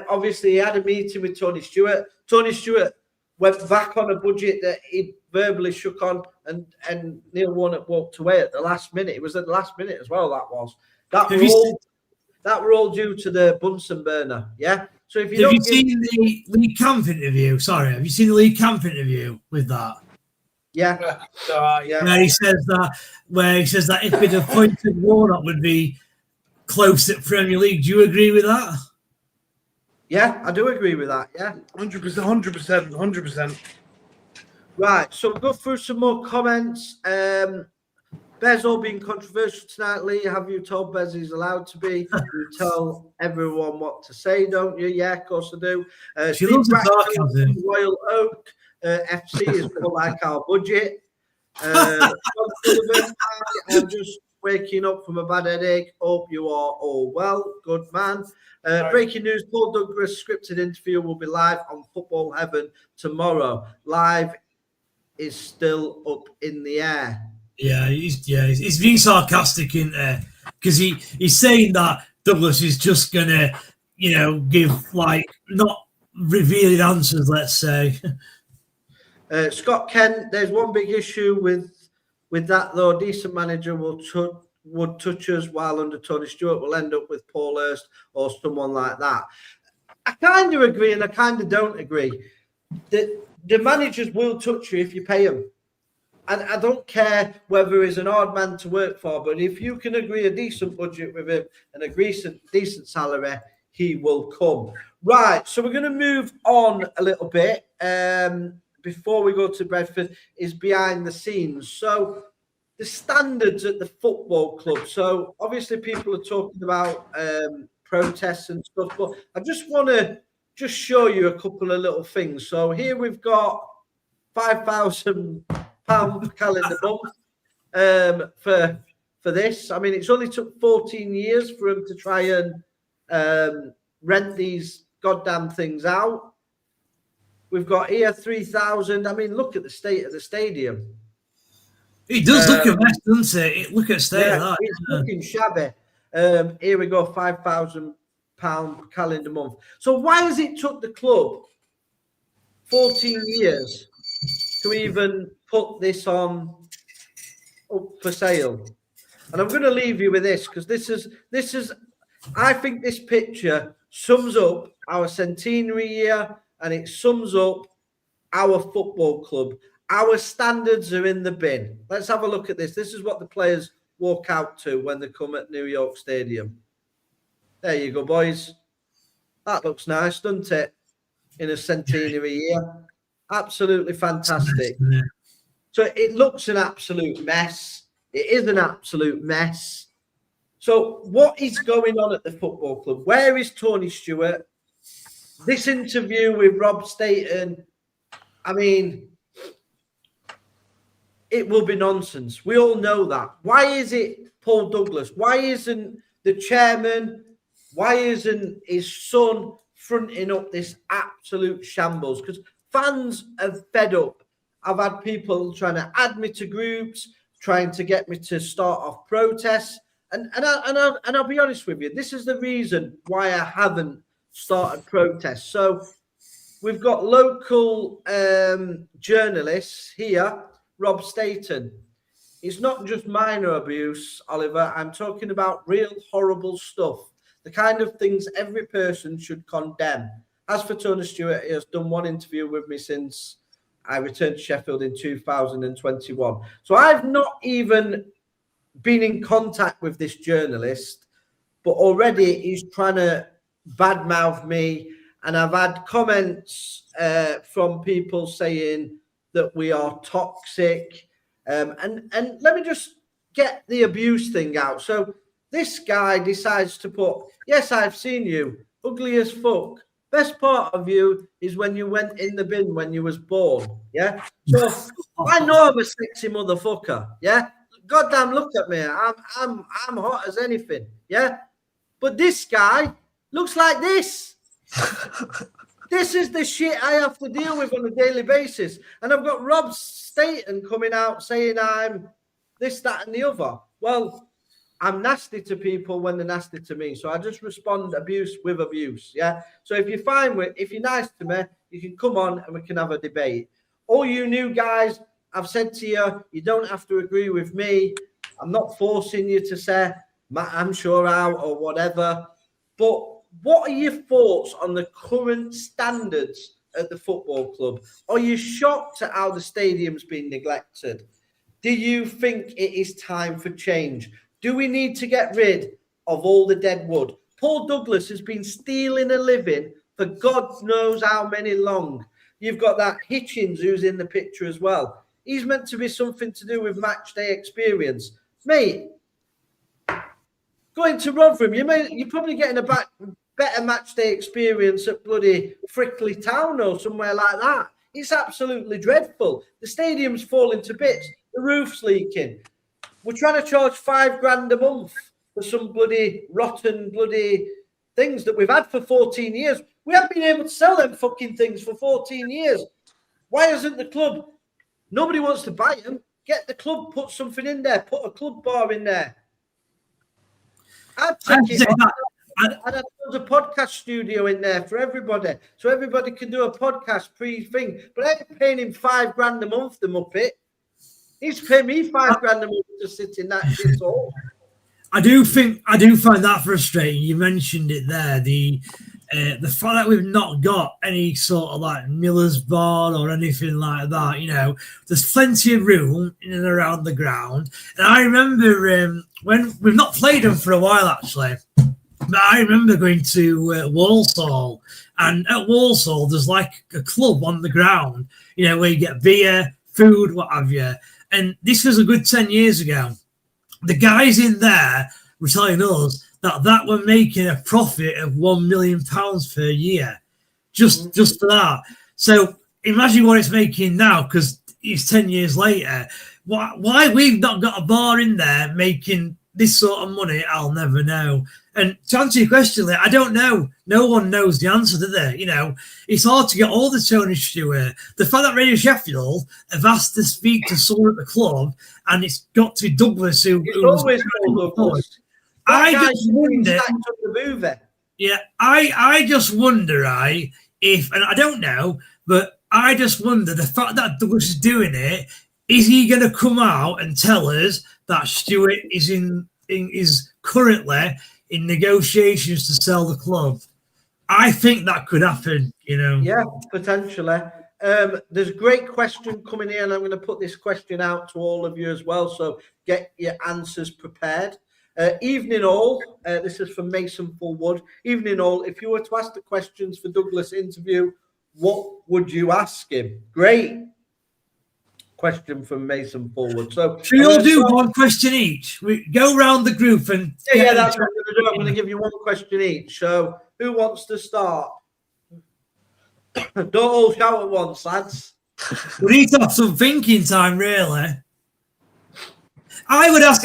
obviously he had a meeting with Tony Stewart. Tony Stewart went back on a budget that he verbally shook on, and Neil Warnock walked away at the last minute. It was at the last minute as well, that were all due to the Bunsen burner, So if you have you seen the Lee Camp interview? Sorry, have you seen the Lee Camp interview with that? Where he says that if it appointed Warnock would be close at Premier League. Do you agree with that? Yeah, I do agree with that. 100%. Right, so we'll go through some more comments. Bezo being controversial tonight, Lee. Have you told Bez he's allowed to be? You tell everyone what to say, don't you? Yeah, of course I do. She loves the sarcasm. Royal Oak FC is more like our budget. I'm just waking up from a bad headache. Hope you are all well. Good man. Breaking news: Paul Douglas' scripted interview will be live on Football Heaven tomorrow. Live is still up in the air. He's being sarcastic in there because he's saying that Douglas is just gonna, give not revealing answers. Let's say. Scott Kent, there's one big issue with that though. A decent manager would touch us, while under Tony Stewart will end up with Paul Hurst or someone like that. I kind of agree and I kind of don't agree. The managers will touch you if you pay them. And I don't care whether he's an hard man to work for, but if you can agree a decent budget with him and a decent salary, he will come. Right, so we're going to move on a little bit. Before we go to Bradford, is behind the scenes. So the standards at the football club. So obviously people are talking about protests and stuff, but I just want to just show you a couple of little things. So here we've got £5,000 calendar month for this. I mean, it's only took 14 years for them to try and rent these goddamn things out. We've got here 3,000. I mean, look at the state of the stadium. It does look a mess, doesn't it? Look at the state of that. It's looking shabby. Here we go, £5,000 calendar month. So why has it took the club 14 years to even put this on up for sale? And I'm going to leave you with this, because this is I think this picture sums up our centenary year, and it sums up our football club. Our standards are in the bin. Let's have a look at this. This is what the players walk out to when they come at New York Stadium. There you go, boys. That looks nice, doesn't it? In a centenary year. Absolutely fantastic. So it looks an absolute mess. It is an absolute mess. So what is going on at the football club? Where is Tony Stewart? This interview with Rob Staten, I mean, it will be nonsense. We all know that. Why is it Paul Douglas? Why isn't the chairman? Why isn't his son fronting up this absolute shambles? Because fans are fed up. I've had people trying to add me to groups, trying to get me to start off protests. And I'll be honest with you, this is the reason why I haven't started protests. So we've got local journalists here, Rob Staten. It's not just minor abuse, Oliver. I'm talking about real horrible stuff, the kind of things every person should condemn. As for Tony Stewart, he has done one interview with me since I returned to Sheffield in 2021. So I've not even been in contact with this journalist, but already he's trying to badmouth me. And I've had comments from people saying that we are toxic. And let me just get the abuse thing out. So this guy decides to put, yes, I've seen you, ugly as fuck. Best part of you is when you went in the bin when you was born. Yeah. So I know I'm a sexy motherfucker. Yeah. Goddamn, look at me. I'm hot as anything. Yeah. But this guy looks like this. This is the shit I have to deal with on a daily basis. And I've got Rob Staten coming out saying I'm this, that, and the other. Well, I'm nasty to people when they're nasty to me. So I just respond abuse with abuse. Yeah. So if you're nice to me, you can come on and we can have a debate. All you new guys, I've said to you, you don't have to agree with me. I'm not forcing you to say HAMSHAW out or whatever. But what are your thoughts on the current standards at the football club? Are you shocked at how the stadium's been neglected? Do you think it is time for change? Do we need to get rid of all the dead wood? Paul Douglas has been stealing a living for God knows how many long. You've got that Hitchens who's in the picture as well. He's meant to be something to do with match day experience. Mate, going to Rotherham, you're probably getting a better match day experience at bloody Frickley Town or somewhere like that. It's absolutely dreadful. The stadium's falling to bits. The roof's leaking. We're trying to charge $5,000 a month for some bloody rotten bloody things that we've had for 14 years. We haven't been able to sell them fucking things for 14 years. Why isn't the club? Nobody wants to buy them. Get the club, put something in there. Put a club bar in there. I'd take it on. And I'd build a podcast studio in there for everybody. So everybody can do a podcast pre-thing. But I ain't paying him $5,000 a month, the Muppet. He's paying me $5,000 a month to sit in that shit hall. I do find that frustrating. You mentioned it there. The fact that we've not got any sort of like Miller's Bar or anything like that, you know, there's plenty of room in and around the ground. And I remember when we've not played them for a while actually, but I remember going to Walsall, and at Walsall there's like a club on the ground, you know, where you get beer, food, what have you. and this was a good 10 years ago. The guys in there were telling us that were making a profit of £1 million per year, just for that. So imagine what it's making now, because it's 10 years later. Why we've not got a bar in there making this sort of money, I'll never know. And to answer your question, I don't know. No one knows the answer, do they? You know, it's hard to get all the Tony Stewart. The fact that Radio Sheffield have asked to speak to someone at the club, and it's got to be Douglas who always called Douglas. I just wonder. Yeah, I just wonder, if, and I don't know, but I just wonder the fact that Douglas is doing it. Is he going to come out and tell us that Stewart is currently in negotiations to sell the club? I think that could happen, you know. Yeah, potentially. There's a great question coming in. I'm going to put this question out to all of you as well, so get your answers prepared. Evening all, this is from Mason Fullwood. Evening all, if you were to ask the questions for Douglas' interview, what would you ask him? Great question from Mason Fullwood. So should we all do one question each? We go round the group and yeah, that's what I'm going to do. I'm going to give you one question each. So who wants to start? Don't all shout at once, lads. We need to have some thinking time, really. I would ask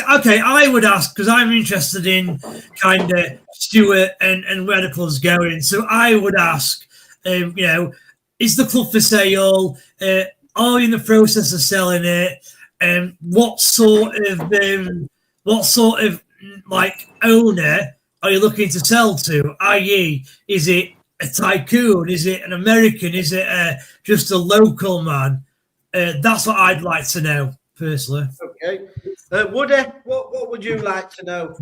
because I'm interested in kind of Stewart and where the club's going. So I would ask, you know, is the club for sale? Are you in the process of selling it? What sort of like owner are you looking to sell to? I.e., is it a tycoon? Is it an American? Is it just a local man? That's what I'd like to know personally. Okay, Woody, what would you like to know?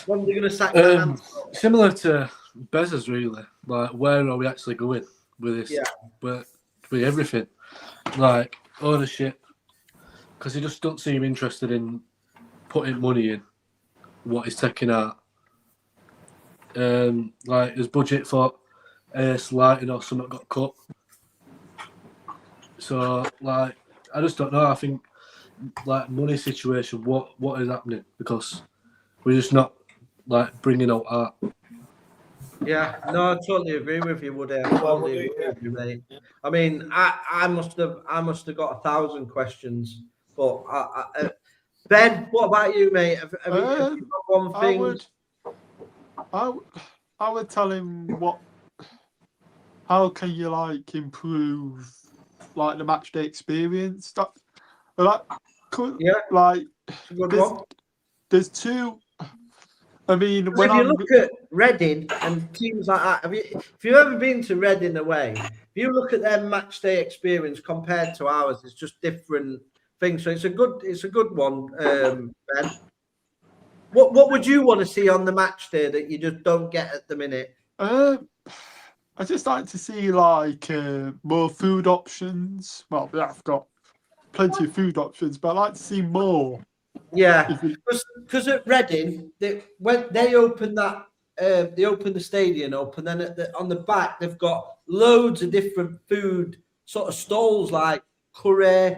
When are you going to sack your hands? Similar to Bez's, really. Like, where are we actually going with this? Yeah. With everything. Like ownership, because he just don't seem interested in putting money in what he's taking out. Like his budget for lighting or something got cut. So like I just don't know. I think like money situation, what is happening, because we're just not like bringing out art. Yeah, no, I totally agree with you, Woody. I totally agree with you, mate. I mean, I must have got 1,000 questions, but Ben, what about you, mate? Have you got one thing? I would tell him how can you like improve like the match day experience? There's two. I mean, when if you look at Reading and teams like that, if you've ever been to Reading away, if you look at their match day experience compared to ours, it's just different things. So it's a good one, Ben. What would you want to see on the match day that you just don't get at the minute? I just like to see like more food options. Well, I've got plenty of food options, but I'd like to see more. Yeah, because at Reading, when they opened that, they opened the stadium up, and then on the back they've got loads of different food sort of stalls like curry,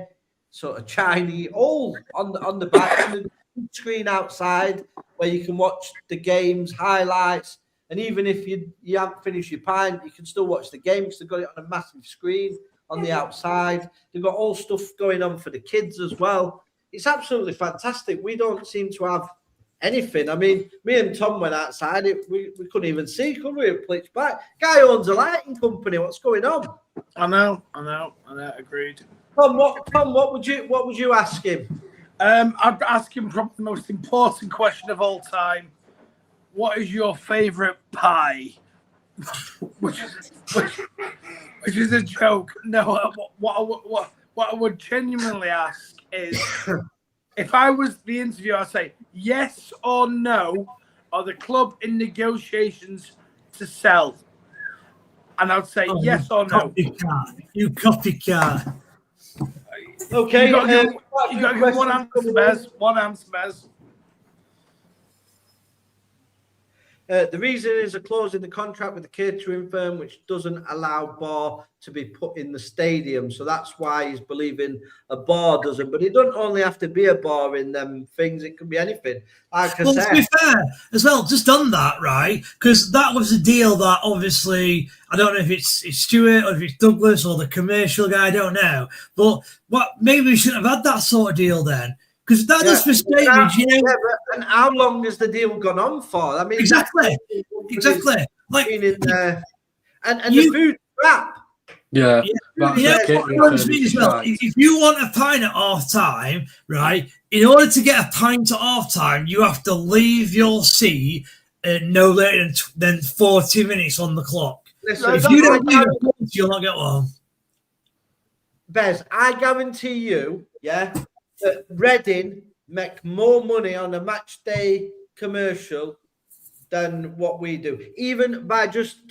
sort of Chinese, all on the back, and the screen outside where you can watch the games, highlights, and even if you haven't finished your pint, you can still watch the game because they've got it on a massive screen on the outside. They've got all stuff going on for the kids as well. It's absolutely fantastic. We don't seem to have anything. I mean, me and Tom went outside. We couldn't even see, could we? Pitch back. Guy owns a lighting company. What's going on? I know. Agreed. Tom, what would you ask him? I'd ask him probably the most important question of all time. What is your favourite pie? which is a joke. No, what I would genuinely ask is, if I was the interviewer, I'd say yes or no, are the club in negotiations to sell? And I'd say yes or no. You copycat. Okay. You got to give one answer, Bez. One answer, Bez. The reason is a clause in the contract with the catering firm which doesn't allow bar to be put in the stadium. So that's why he's believing a bar doesn't. But it doesn't only have to be a bar in them things. It could be anything. Like I Well, said, to be fair as well, just on that, right? Because that was a deal that obviously, I don't know if it's Stuart or if it's Douglas or the commercial guy, I don't know. But maybe we shouldn't have had that sort of deal then. Because that does frustrate me, you know. Yeah, and how long has the deal gone on for? I mean, Exactly. Like, in there, and the food crap. Yeah. If you want a pint at half time, right? In order to get a pint at half time, you have to leave your seat no later than 40 minutes on the clock. Listen, if you don't leave a pint, you'll not get one. Bez, I guarantee you, that Reading make more money on a match day commercial than what we do, even by just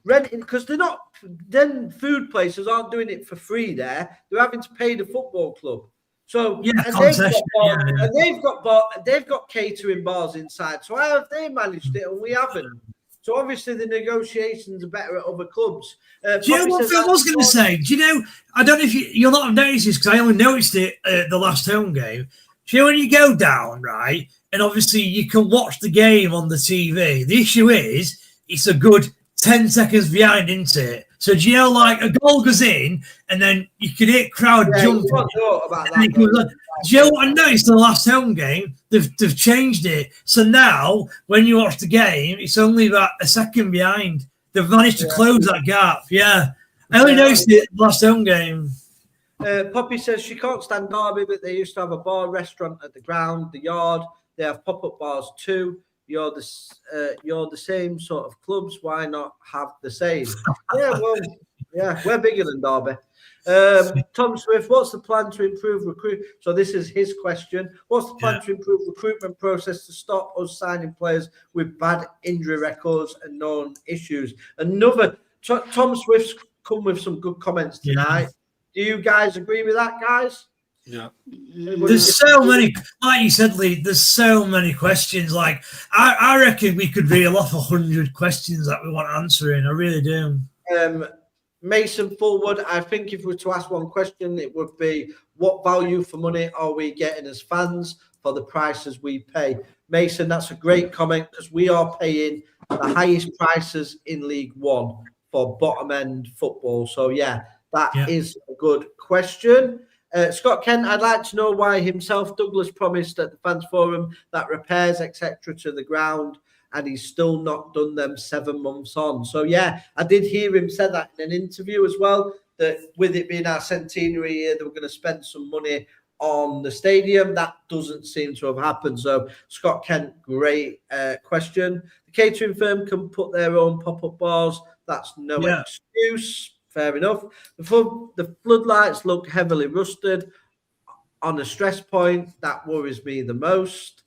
renting, because they're not. Then food places aren't doing it for free. They're having to pay the football club. So they've got catering bars inside. So how have they managed it and we haven't? So obviously the negotiations are better at other clubs. Do you know what I was going to say? Do you know? I don't know if you'll not have noticed this because I only noticed it at the last home game. Do you know when you go down, right? And obviously you can watch the game on the TV. The issue is it's a good 10 seconds behind, isn't it? So do you know, like a goal goes in and then you can hear crowd jumping. Do you know what I noticed in the last home game? They've changed it. So now when you watch the game, it's only about a second behind. They've managed to close that gap. Yeah. I only noticed it last home game. Poppy says she can't stand Derby, but they used to have a bar restaurant at the ground, the yard. They have pop-up bars too. You're the same sort of clubs. Why not have the same? We're bigger than Derby. Tom Swift, what's the plan to improve recruit? So this is his question. What's the plan to improve recruitment process to stop us signing players with bad injury records and known issues? Tom Swift's come with some good comments tonight. Do you guys agree with that, guys? Yeah. There's so many, like you said, Lee, there's so many questions. Like, I reckon we could reel off 100 questions that we want answering. I really do. Mason Fullwood, I think if we were to ask one question, it would be, what value for money are we getting as fans for the prices we pay? Mason, that's a great comment because we are paying the highest prices in League One for bottom-end football. So, that is a good question. Scott Kent, I'd like to know why himself, Douglas, promised at the Fans Forum that repairs, etc., to the ground, and he's still not done them 7 months on. So, I did hear him say that in an interview as well, that with it being our centenary year, they were going to spend some money on the stadium. That doesn't seem to have happened. So, Scott Kent, great question. The catering firm can put their own pop-up bars. That's no excuse. Fair enough. The floodlights look heavily rusted on a stress point. That worries me the most.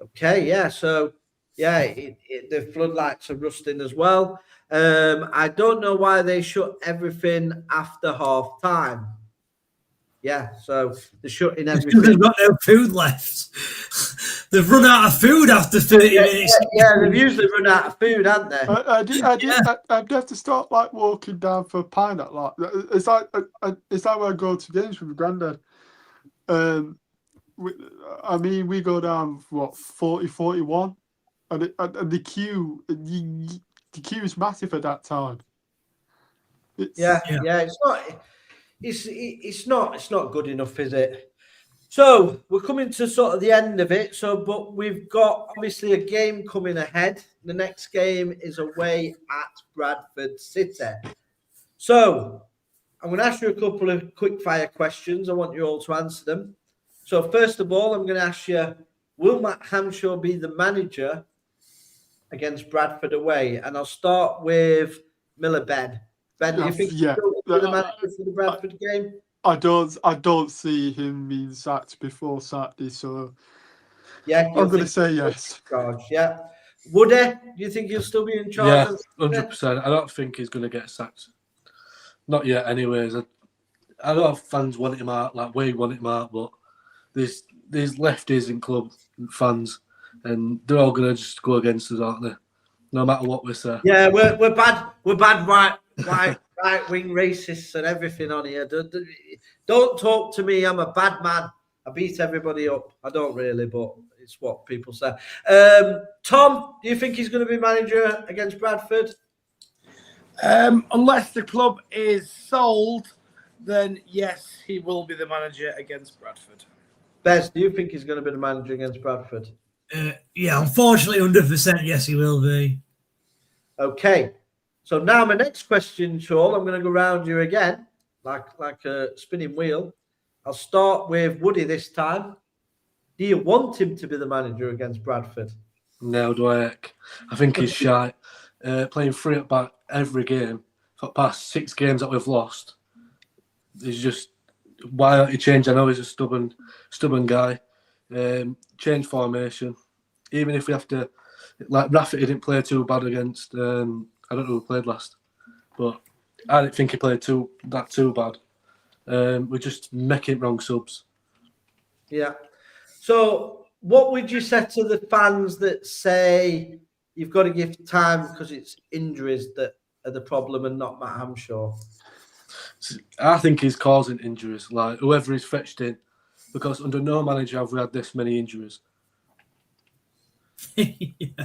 Okay, so the floodlights are rusting as well. I don't know why they shut everything after half time. So they're shutting everything. They've got no food left. They've run out of food after 30 minutes. They've usually run out of food, haven't they? I'd have to start like walking down for a pint at like it's like when I go to games with my granddad. We go down 40-41, and the queue is massive at that time. It's not good enough, is it? So we're coming to sort of the end of it. But we've got obviously a game coming ahead. The next game is away at Bradford City. So I'm going to ask you a couple of quick fire questions. I want you all to answer them. So first of all, I'm going to ask you, will Matt HAMSHAW be the manager against Bradford away? And I'll start with Miller Ben. Ben, do you think he'll be the manager for the Bradford game? I don't see him being sacked before Saturday, so I'm going to say yes. Woody, do you think he'll still be in charge? Yeah, 100%. I don't think he's going to get sacked. Not yet, anyways. A lot of fans want him out, like we want him out, but there's lefties in club fans and they're all going to just go against us, aren't they? No matter what we say. Yeah, we're bad. We're bad right wing racists and everything on here. Don't talk to me. I'm a bad man. I beat everybody up. I don't really, but it's what people say. Tom, do you think he's going to be manager against Bradford? Unless the club is sold, then yes, he will be the manager against Bradford. Bez, do you think he's going to be the manager against Bradford? Yeah, unfortunately, 100%, yes, he will be. Okay. So now my next question, Shaul, I'm going to go round you again, like a spinning wheel. I'll start with Woody this time. Do you want him to be the manager against Bradford? No, do I? I think he's shy. Playing 3 at back every game for the past 6 games that we've lost. He's just, why don't he change? I know he's a stubborn guy. Change formation. Even if we have to, like Rafferty didn't play too bad against, I don't know who played last, but I didn't think he played too bad. We're just making wrong subs. Yeah. So what would you say to the fans that say you've got to give time because it's injuries that are the problem and not Matt HAMSHAW? I think he's causing injuries, like whoever he's fetched in, because under no manager have we had this many injuries.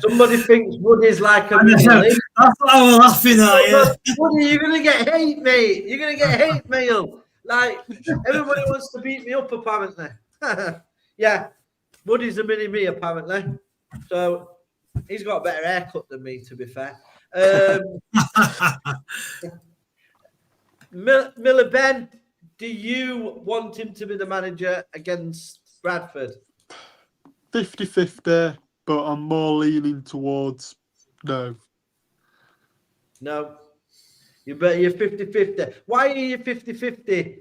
Somebody thinks Woody's like a mini. That's what I was laughing at, yeah. Woody, you're going to get hate, mate. You're going to get hate mail. Like, everybody wants to beat me up, apparently. Yeah, Woody's a mini me, apparently. So he's got a better haircut than me, to be fair. Miller Ben, do you want him to be the manager against Bradford? 50-50, but I'm more leaning towards no. No. You're 50-50. Why are you 50-50,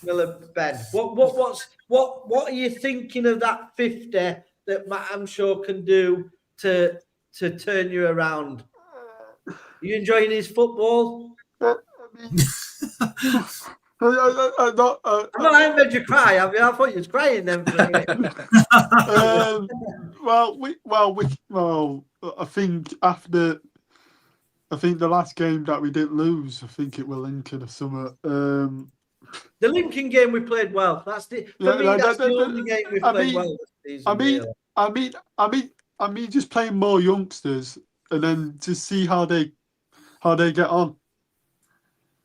Miller Ben? What are you thinking of that 50 that Matt HAMSHAW can do to turn you around? Are you enjoying his football? I'm not I made you cry. I thought you was crying then. I think the last game that we didn't lose, I think it will Lincoln or summer. The Lincoln game we played well. That's the only game we played well this season. I mean, just playing more youngsters and then to see how they get on.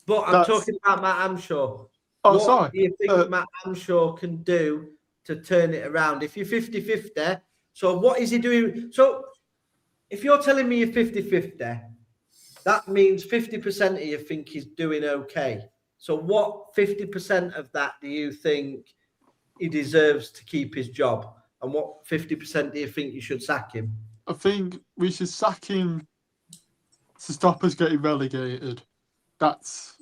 But I'm talking about Matt HAMSHAW. Sorry. Do you think Matt HAMSHAW can do to turn it around? If you're 50-50, so what is he doing? So if you're telling me you're 50-50, that means 50% of you think he's doing okay. So what 50% of that do you think he deserves to keep his job? And what 50% do you think you should sack him? I think we should sack him to stop us getting relegated. That's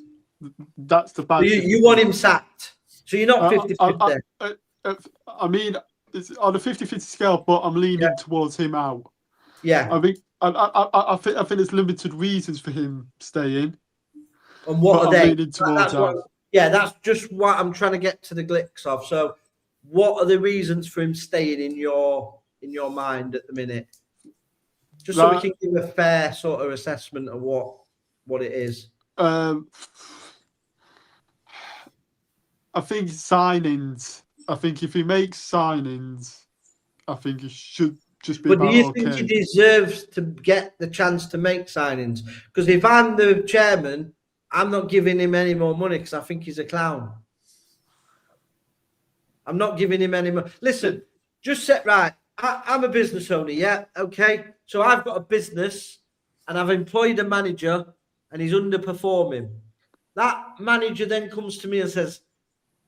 the bad. You want him sacked. So you're not 50-50. I mean, it's on a 50-50 scale, but I'm leaning towards him out. Yeah. I mean, I think there's limited reasons for him staying. And what are they? That's just what I'm trying to get to the glicks of. So what are the reasons for him staying in your mind at the minute? Just so we can give a fair sort of assessment of what it is. I think signings. I think if he makes signings, I think he should just be. But do you think he deserves to get the chance to make signings? Because if I'm the chairman, I'm not giving him any more money because I think he's a clown. I'm not giving him any more. Listen, just set right. I'm a business owner, yeah? Okay. So I've got a business and I've employed a manager and he's underperforming. That manager then comes to me and says,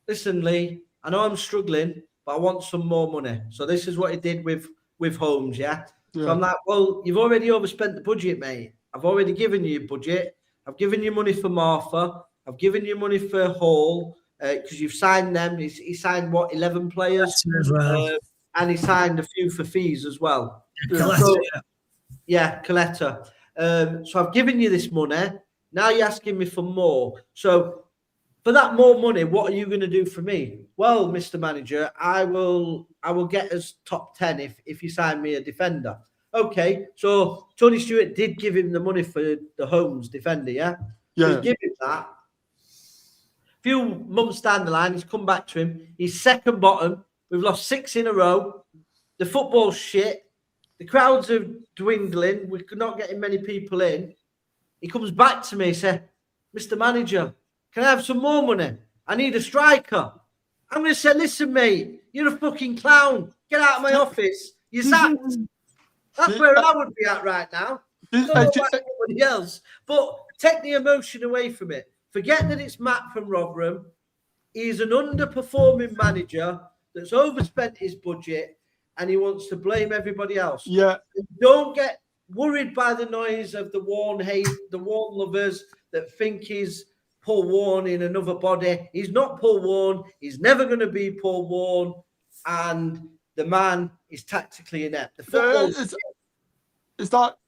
listen, Lee, I know I'm struggling, but I want some more money. So this is what he did with Holmes, yeah? So I'm like, well, you've already overspent the budget, mate. I've already given you your budget. I've given you money for Martha. I've given you money for Hall because you've signed them. He signed, 11 players? And he signed a few for fees as well. Coletta. So I've given you this money. Now you're asking me for more. So for that more money, what are you going to do for me? Well, Mr. Manager, I will get us top 10 if you sign me a defender. Okay, so Tony Stewart did give him the money for the Holmes defender, yeah? Yeah. He's given that. A few months down the line, he's come back to him. He's second bottom. We've lost 6 in a row. The football's shit. The crowds are dwindling. We're not getting many people in. He comes back to me and says, Mr. Manager, can I have some more money? I need a striker. I'm going to say, listen, mate, you're a fucking clown. Get out of my office. You're sacked. That's where I would be at right now. I don't know about anybody else. But take the emotion away from it. Forget that it's Matt from Rotherham. He's an underperforming manager that's overspent his budget and he wants to blame everybody else. Yeah. Don't get worried by the noise of the Warren lovers that think he's Paul Warren in another body. He's not Paul Warren. He's never going to be Paul Warren. And the man is tactically inept. The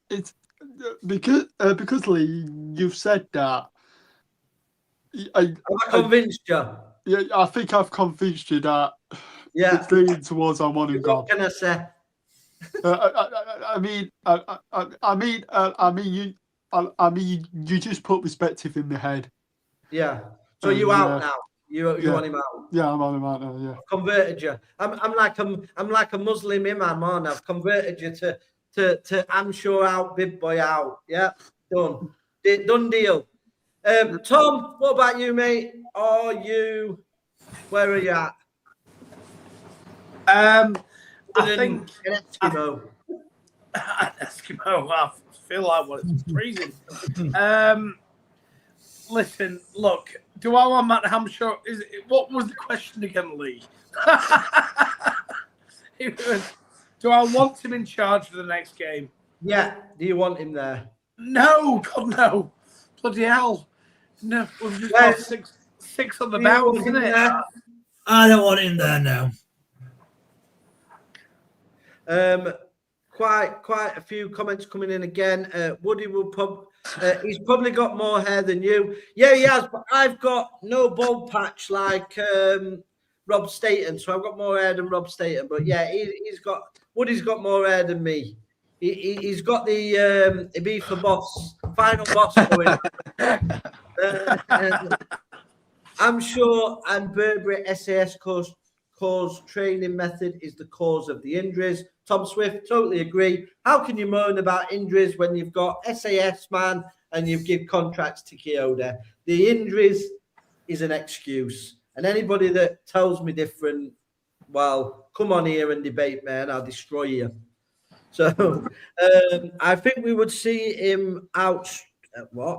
it's because Lee, you've said that. Have I convinced you? Yeah, I think I've convinced you that. Yeah, it's leaning towards I'm on and gone. What can I say? I mean, you just put perspective in the head. Yeah. So you out now? You want him out? Yeah, I'm on him out now. Yeah. I've converted you. I'm like a Muslim imam, aren't I? I've converted you to HAMSHAW out, big boy out. Yeah, done. Done deal. Tom, what about you, mate? Where are you at? I think an Eskimo. Eskimo. I feel like it's freezing. Listen, look. Do I want Matt HAMSHAW? What was the question again, Lee? Do I want him in charge for the next game? Yeah. Do you want him there? No, God, no. Bloody hell. No, we've just got six on the bounce, isn't it? I don't want him there now. Quite a few comments coming in again. Woody will he's probably got more hair than you. Yeah, he has, but I've got no bald patch like Rob Staten, so I've got more hair than Rob Staten. But yeah, Woody's got more hair than me. He's got the Ibiza boss, final boss going. I'm sure and Burberry SAS cause training method is the cause of the injuries. Tom Swift, totally agree. How can you moan about injuries when you've got SAS, man, and you give contracts to Kyoto? The injuries is an excuse. And anybody that tells me different, well, come on here and debate, man. I'll destroy you. So I think we would see him out.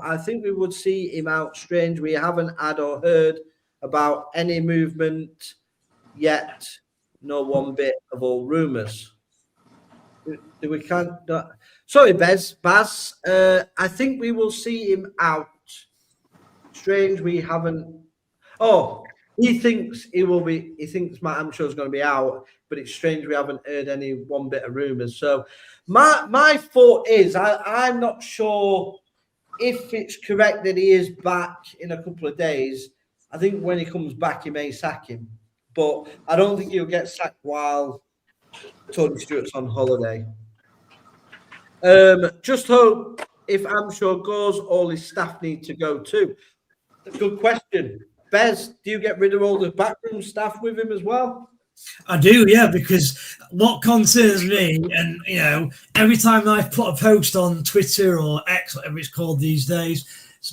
I think we would see him out strange. We haven't had or heard about any movement yet. No one bit of all rumours. We can't. Sorry, Baz. I think we will see him out. Strange. We haven't. Oh, he thinks he will be. He thinks Matt HAMSHAW is going to be out, but it's strange we haven't heard any one bit of rumours. So my thought is, I'm not sure if it's correct that he is back in a couple of days. I think when he comes back, he may sack him, but I don't think he'll get sacked while Tony Stewart's on holiday. Just hope if HAMSHAW goes, all his staff need to go too. Good question. Bez, do you get rid of all the backroom staff with him as well? I do, yeah, because what concerns me, and you know, every time I put a post on Twitter or X, whatever it's called these days,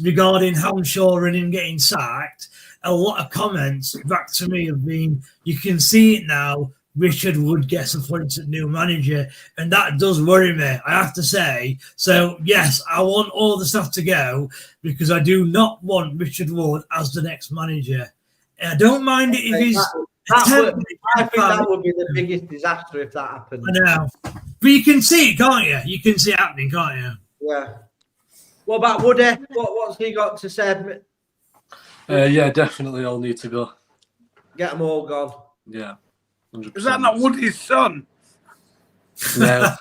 regarding HAMSHAW and him getting sacked, a lot of comments back to me have been, you can see it now, Richard Wood gets appointed new manager, and that does worry me, I have to say. So, yes, I want all the staff to go because I do not want Richard Wood as the next manager. I don't mind it if he's... I think that would be the biggest disaster if that happened. I know. But you can see it, can't you? You can see it happening, can't you? Yeah. What about Woody? What's he got to say? Yeah, definitely all need to go. Get them all gone. Yeah. 100%. Is that not Woody's son? No.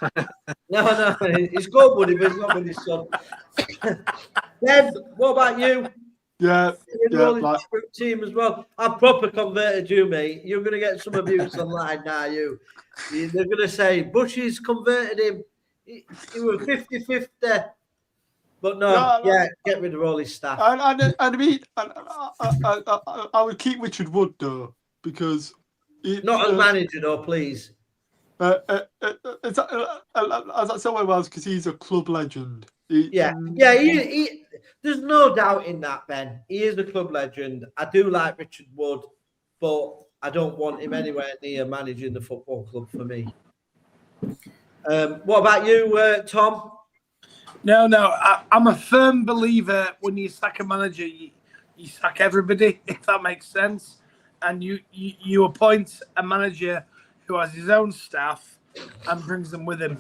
No. He's got Woody, but he's not Woody's son. Deb, what about you? Yeah, like team as well. I proper converted you, mate. You're going to get some abuse online now. They're going to say Bushy's converted him. He was 50-50. But no, get rid of all his staff. And I mean, I would keep Richard Wood though, because not as manager though, please. As I said, well, because he's a club legend. He there's no doubt in that, Ben. He is a club legend. I do like Richard Wood, but I don't want him anywhere near managing the football club for me. What about you, Tom? No, I'm a firm believer when you sack a manager, you sack everybody, if that makes sense. And you appoint a manager who has his own staff and brings them with him.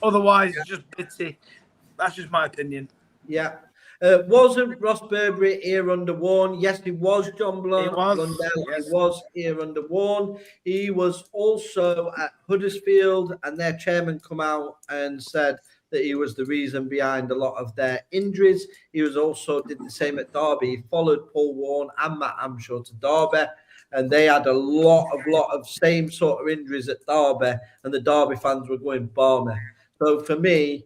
Otherwise, it's just pity. That's just my opinion. Yeah. Wasn't Ross Burberry here under Warne? Yes, he was, John Blundell. Yes. He was here under Warne. He was also at Huddersfield, and their chairman come out and said that he was the reason behind a lot of their injuries. He was also did the same at Derby. He followed Paul Warne and Matt HAMSHAW to Derby, and they had a lot of same sort of injuries at Derby, and the Derby fans were going balmy. So for me,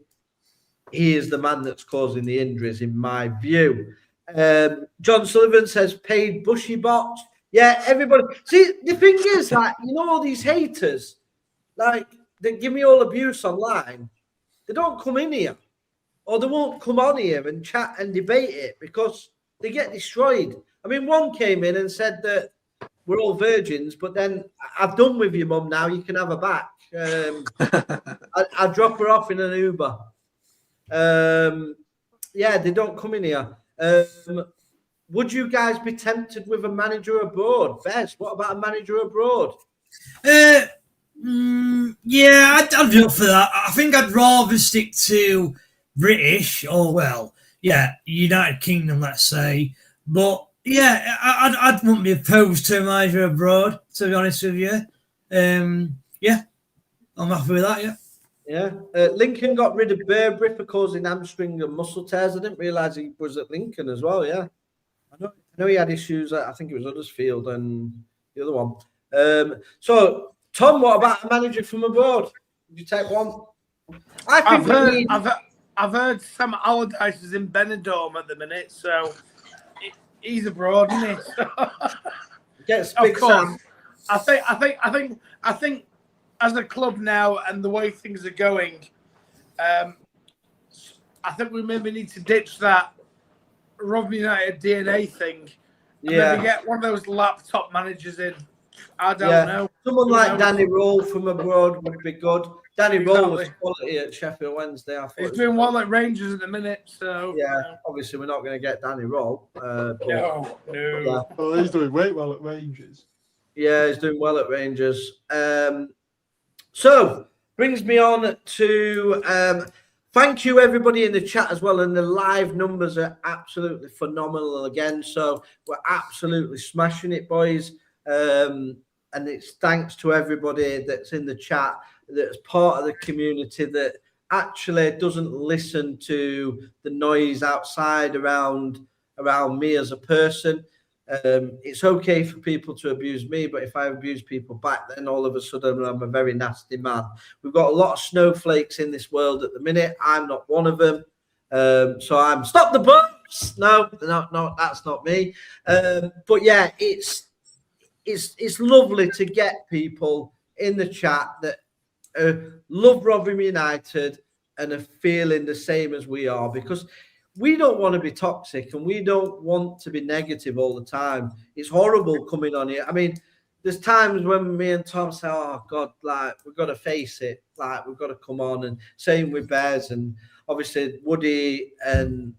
he is the man that's causing the injuries, in my view. John Sullivan says, paid Bushy box. Yeah, everybody. See, the thing is, like, you know, all these haters, like, they give me all abuse online. They don't come in here, or they won't come on here and chat and debate it because they get destroyed. I mean, one came in and said that we're all virgins, but then I've done with your mum now. You can have her back. I'll drop her off in an Uber. They don't come in here. Would you guys be tempted with a manager abroad? Bez, what about a manager abroad? Yeah, I'd be up for that. I think I'd rather stick to British or, United Kingdom, let's say. But, yeah, I wouldn't be opposed to a manager abroad, to be honest with you. I'm happy with that, yeah. Yeah. Lincoln got rid of Burberry for causing hamstring and muscle tears. I didn't realise he was at Lincoln as well, yeah. I know he had issues at, I think it was Huddersfield and the other one. So, Tom, what about a manager from abroad? Would you take one? I've heard Sam Allardyce is in Benidorm at the minute, so he's abroad, isn't he? Gets big Sam. I think as a club now and the way things are going, I think we maybe need to ditch that Rotherham United DNA thing. And maybe get one of those laptop managers in. I don't know. Someone like Danny Roll from abroad would be good. Danny Roll was quality at Sheffield Wednesday. He's doing well at Rangers at the minute, so obviously we're not going to get Danny Roll. No. Well, he's doing well at Rangers. Yeah, he's doing well at Rangers. So brings me on to thank you everybody in the chat as well, and the live numbers are absolutely phenomenal again. So we're absolutely smashing it, boys. And it's thanks to everybody that's in the chat, that's part of the community, that actually doesn't listen to the noise outside around me as a person. It's okay for people to abuse me, but if I abuse people back, then all of a sudden I'm a very nasty man. We've got a lot of snowflakes in this world at the minute. I'm not one of them. So I'm stop the bus. No, that's not me. But yeah, it's lovely to get people in the chat that love Rotherham United and are feeling the same as we are, because we don't want to be toxic and we don't want to be negative all the time. It's horrible coming on here. I mean, there's times when me and Tom say, oh God, like, we've got to face it. Like, we've got to come on, and same with Bez, and obviously Woody and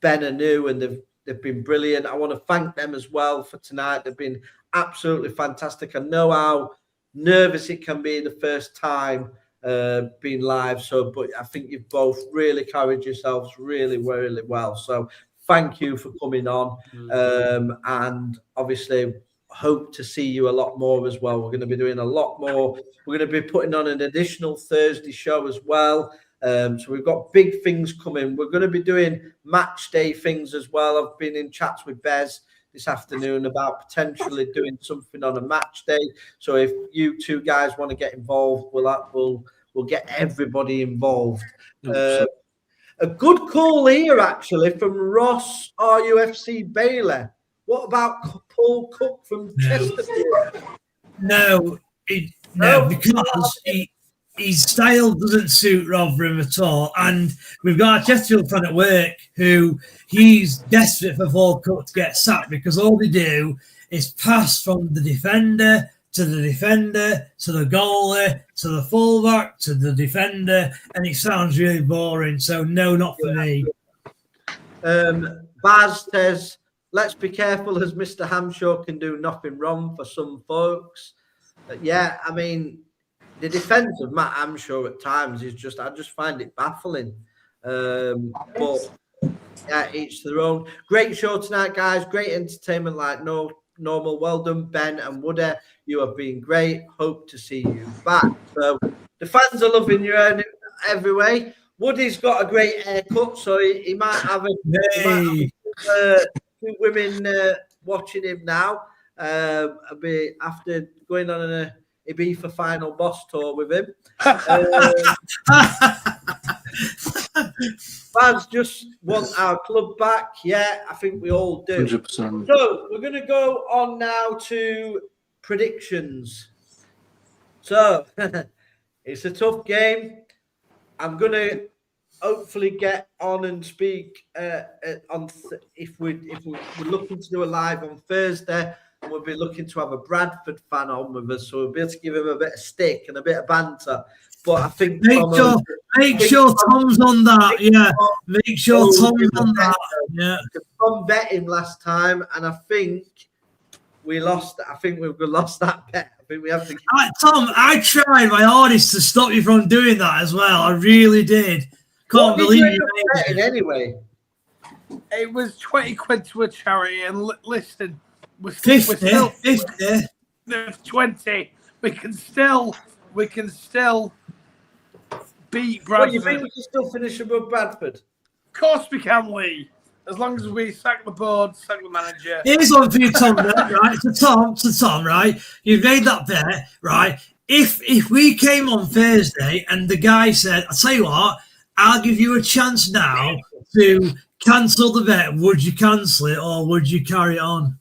Ben are new and they've been brilliant. I want to thank them as well for tonight. They've been absolutely fantastic. I know how nervous it can be the first time being live, but I think you've both really carried yourselves really, really well. So thank you for coming on, and obviously hope to see you a lot more as well. We're going to be doing a lot more. We're going to be putting on an additional Thursday show as well. So we've got big things coming. We're going to be doing match day things as well. I've been in chats with Bez this afternoon about potentially doing something on a match day. So if you two guys want to get involved, we'll get everybody involved. A good call here, actually, from Ross RUFC Bailey. What about Paul Cook from Chesterfield? No, because his style doesn't suit Rotherham at all. And we've got a Chesterfield fan at work who he's desperate for Paul Cook to get sacked because all they do is pass from the defender to the defender, to the goalie, to the fullback, to the defender, and it sounds really boring. So no, not for me. Baz says, let's be careful as Mr. HAMSHAW can do nothing wrong for some folks. Yeah, I mean, the defence of Matt HAMSHAW at times is just, I just find it baffling. But yeah, each their own. Great show tonight, guys. Great entertainment like no normal. Well done, Ben and Woody. You have been great. Hope to see you back. So the fans are loving you every way. Woody's got a great haircut, so he might have two women watching him now. After going on an Ibiza final boss tour with him. Fans just want our club back. Yeah, I think we all do. 100%. So we're going to go on now to predictions. So it's a tough game. I'm going to hopefully get on and speak if we're looking to do a live on Thursday. And we'll be looking to have a Bradford fan on with us, so we'll be able to give him a bit of stick and a bit of banter. But I think make sure Tom's on that. Yeah, make sure Tom's on that. Yeah, Tom bet him last time, and I think we lost. I think we've lost that bet. I think we have to. Tom, I tried my hardest to stop you from doing that as well. I really did. Can't believe you betting anyway. It was 20 quid to a charity, and listen. We're 50. There's 20. We can still beat Bradford. What, you think we can still finish above Bradford? Of course we can, Lee. As long as we sack the board, sack the manager. Here's one for you, Tom, right? To Tom, right? You've made that bet, right? If we came on Thursday and the guy said, I'll tell you what, I'll give you a chance now to cancel the bet, would you cancel it or would you carry it on?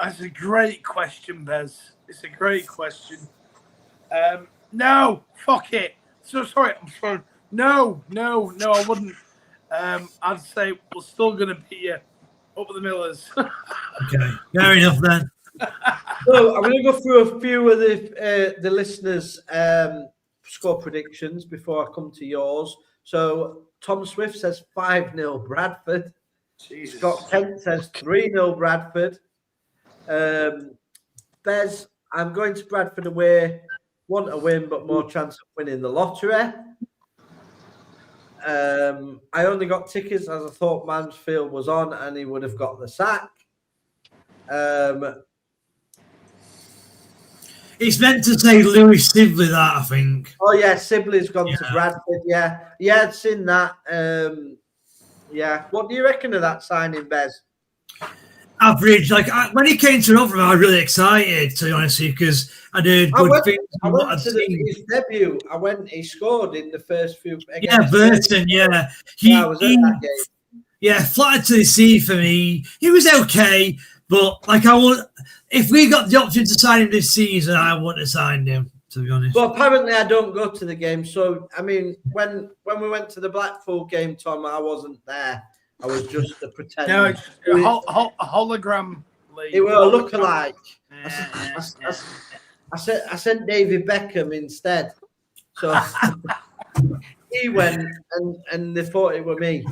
That's a great question, Bez. It's a great question. No, fuck it. So sorry. I'm sorry. No, I wouldn't. I'd say we're still going to beat you up at the Millers. Okay, fair enough then. So I'm going to go through a few of the listeners' score predictions before I come to yours. So Tom Swift says 5-0 Bradford. Jesus. Scott Kent says 3-0 Bradford. Bez, I'm going to Bradford away. Want a win, but more chance of winning the lottery. I only got tickets as I thought Mansfield was on and he would have got the sack. It's meant to say Lewis Sibley, that I think. Oh yeah, Sibley's gone to Bradford. Yeah, I'd seen that. Yeah, what do you reckon of that signing, Bez? Average. When he came to Rotherham, I was really excited, to be honest with you, because I did good things. I went to his debut. He scored in the first few. Yeah, Burton. Yeah, I was at that game. Yeah, flattered to see for me. He was okay, but if we got the option to sign him this season, I wouldn't have signed him, to be honest. But apparently, I don't go to the game. So I mean, when we went to the Blackpool game, Tom, I wasn't there. I was just a pretender. No, it's a hologram. Lee. It was a lookalike. I sent David Beckham instead. So he went and they thought it were me.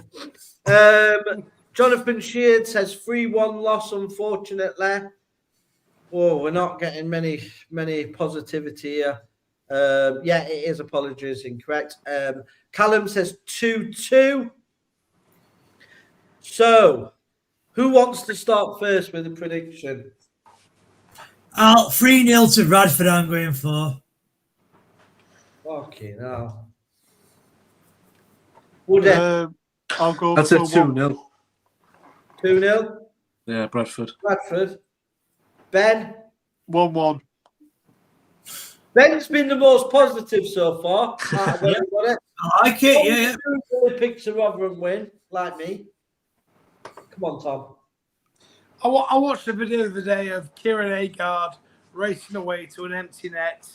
Jonathan Sheard says 3-1 loss, unfortunately. Oh, we're not getting many positivity here. Yeah, it is. Apologies, incorrect. Callum says 2-2. So, who wants to start first with a prediction? 3-0 to Bradford, I'm going for. Okay, now. Would it? I'll go That's for a 2-0. 2-0. Yeah, Bradford. Bradford. Ben. 1-1. Ben's been the most positive so far. Out of everybody. I like it, yeah. Usually picks a Rotherham win, like me. Come on, Tom. I watched a video the other day of Kieran Agard racing away to an empty net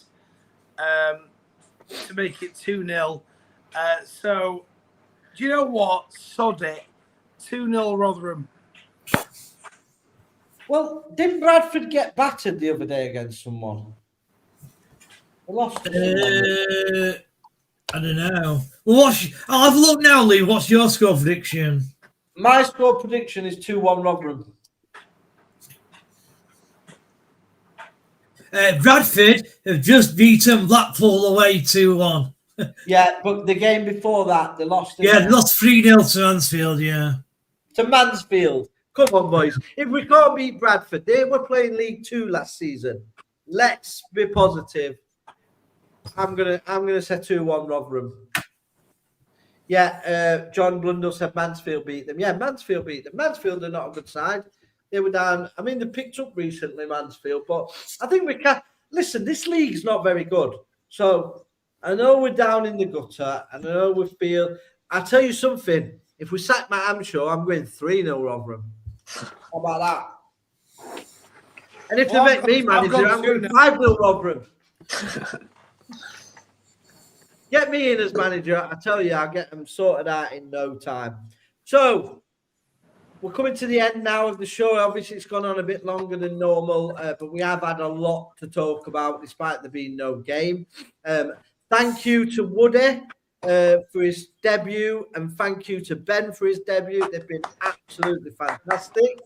to make it 2-0. So, do you know what? Sod it. 2-0 Rotherham. Well, didn't Bradford get battered the other day against someone? They lost to someone. I don't know. Well, I'll have a look now, Lee. What's your score prediction? My score prediction is 2-1 Rotherham. Bradford have just beaten Blackpool away 2-1. Yeah, but the game before that, they lost. Yeah, they lost 3-0 to Mansfield, yeah. To Mansfield. Come on, boys. If we can't beat Bradford, they were playing League 2 last season. Let's be positive. I'm gonna say 2-1 Rotherham. Yeah, John Blundell said Mansfield beat them. Yeah, Mansfield beat them. Mansfield are not a good side. They were down. I mean, they picked up recently, Mansfield, but I think we can. Listen, this league's not very good. So I know we're down in the gutter. And I know we feel. I'll tell you something. If we sack my HAMSHAW, I'm going 3-0 Rotherham. How about that? And if they make me manager, I'm going 5-0 Rotherham. Get me in as manager. I tell you, I'll get them sorted out in no time. So we're coming to the end now of the show. Obviously, it's gone on a bit longer than normal, but we have had a lot to talk about despite there being no game. Thank you to Woody for his debut, and thank you to Ben for his debut. They've been absolutely fantastic.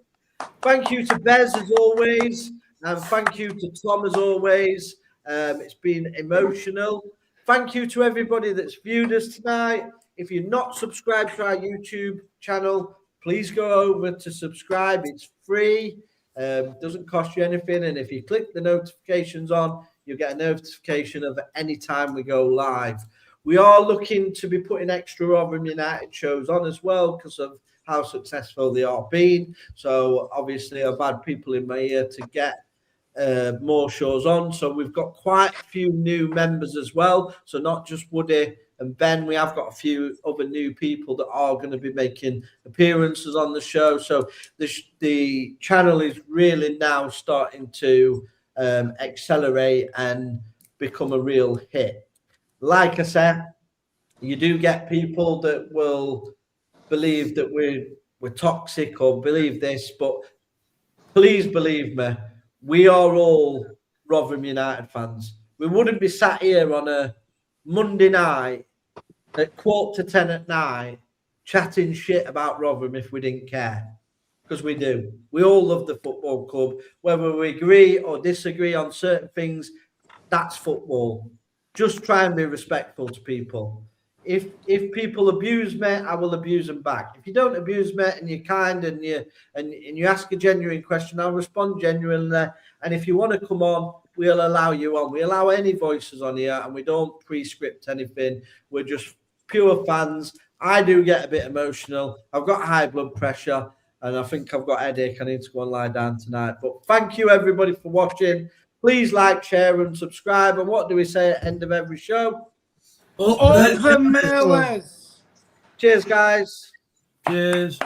Thank you to Bez as always, and thank you to Tom as always. It's been emotional. Thank you to everybody that's viewed us tonight. If you're not subscribed to our YouTube channel, please go over to subscribe. It's free. Doesn't cost you anything. And if you click the notifications on, you'll get a notification of any time we go live. We are looking to be putting extra Rotherham United shows on as well because of how successful they are being. So obviously I've had people in my ear to get more shows on. So we've got quite a few new members as well. So not just Woody and Ben, we have got a few other new people that are going to be making appearances on the show. So the channel is really now starting to accelerate and become a real hit. Like I said, you do get people that will believe that we're toxic or believe this, but please believe me, we are all Rotherham United fans. We wouldn't be sat here on a Monday night at 10:15 at night chatting shit about Rotherham if we didn't care. Because we do. We all love the football club. Whether we agree or disagree on certain things, that's football. Just try and be respectful to people. If people abuse me, I will abuse them back. If you don't abuse me and you're kind and you ask a genuine question, I'll respond genuinely. And if you want to come on, we'll allow you on. We allow any voices on here, and we don't pre-script anything. We're just pure fans. I do get a bit emotional. I've got high blood pressure, and I think I've got a headache. I need to go and lie down tonight. But thank you, everybody, for watching. Please like, share, and subscribe. And what do we say at the end of every show? All the Millers. Cheers, guys. Cheers.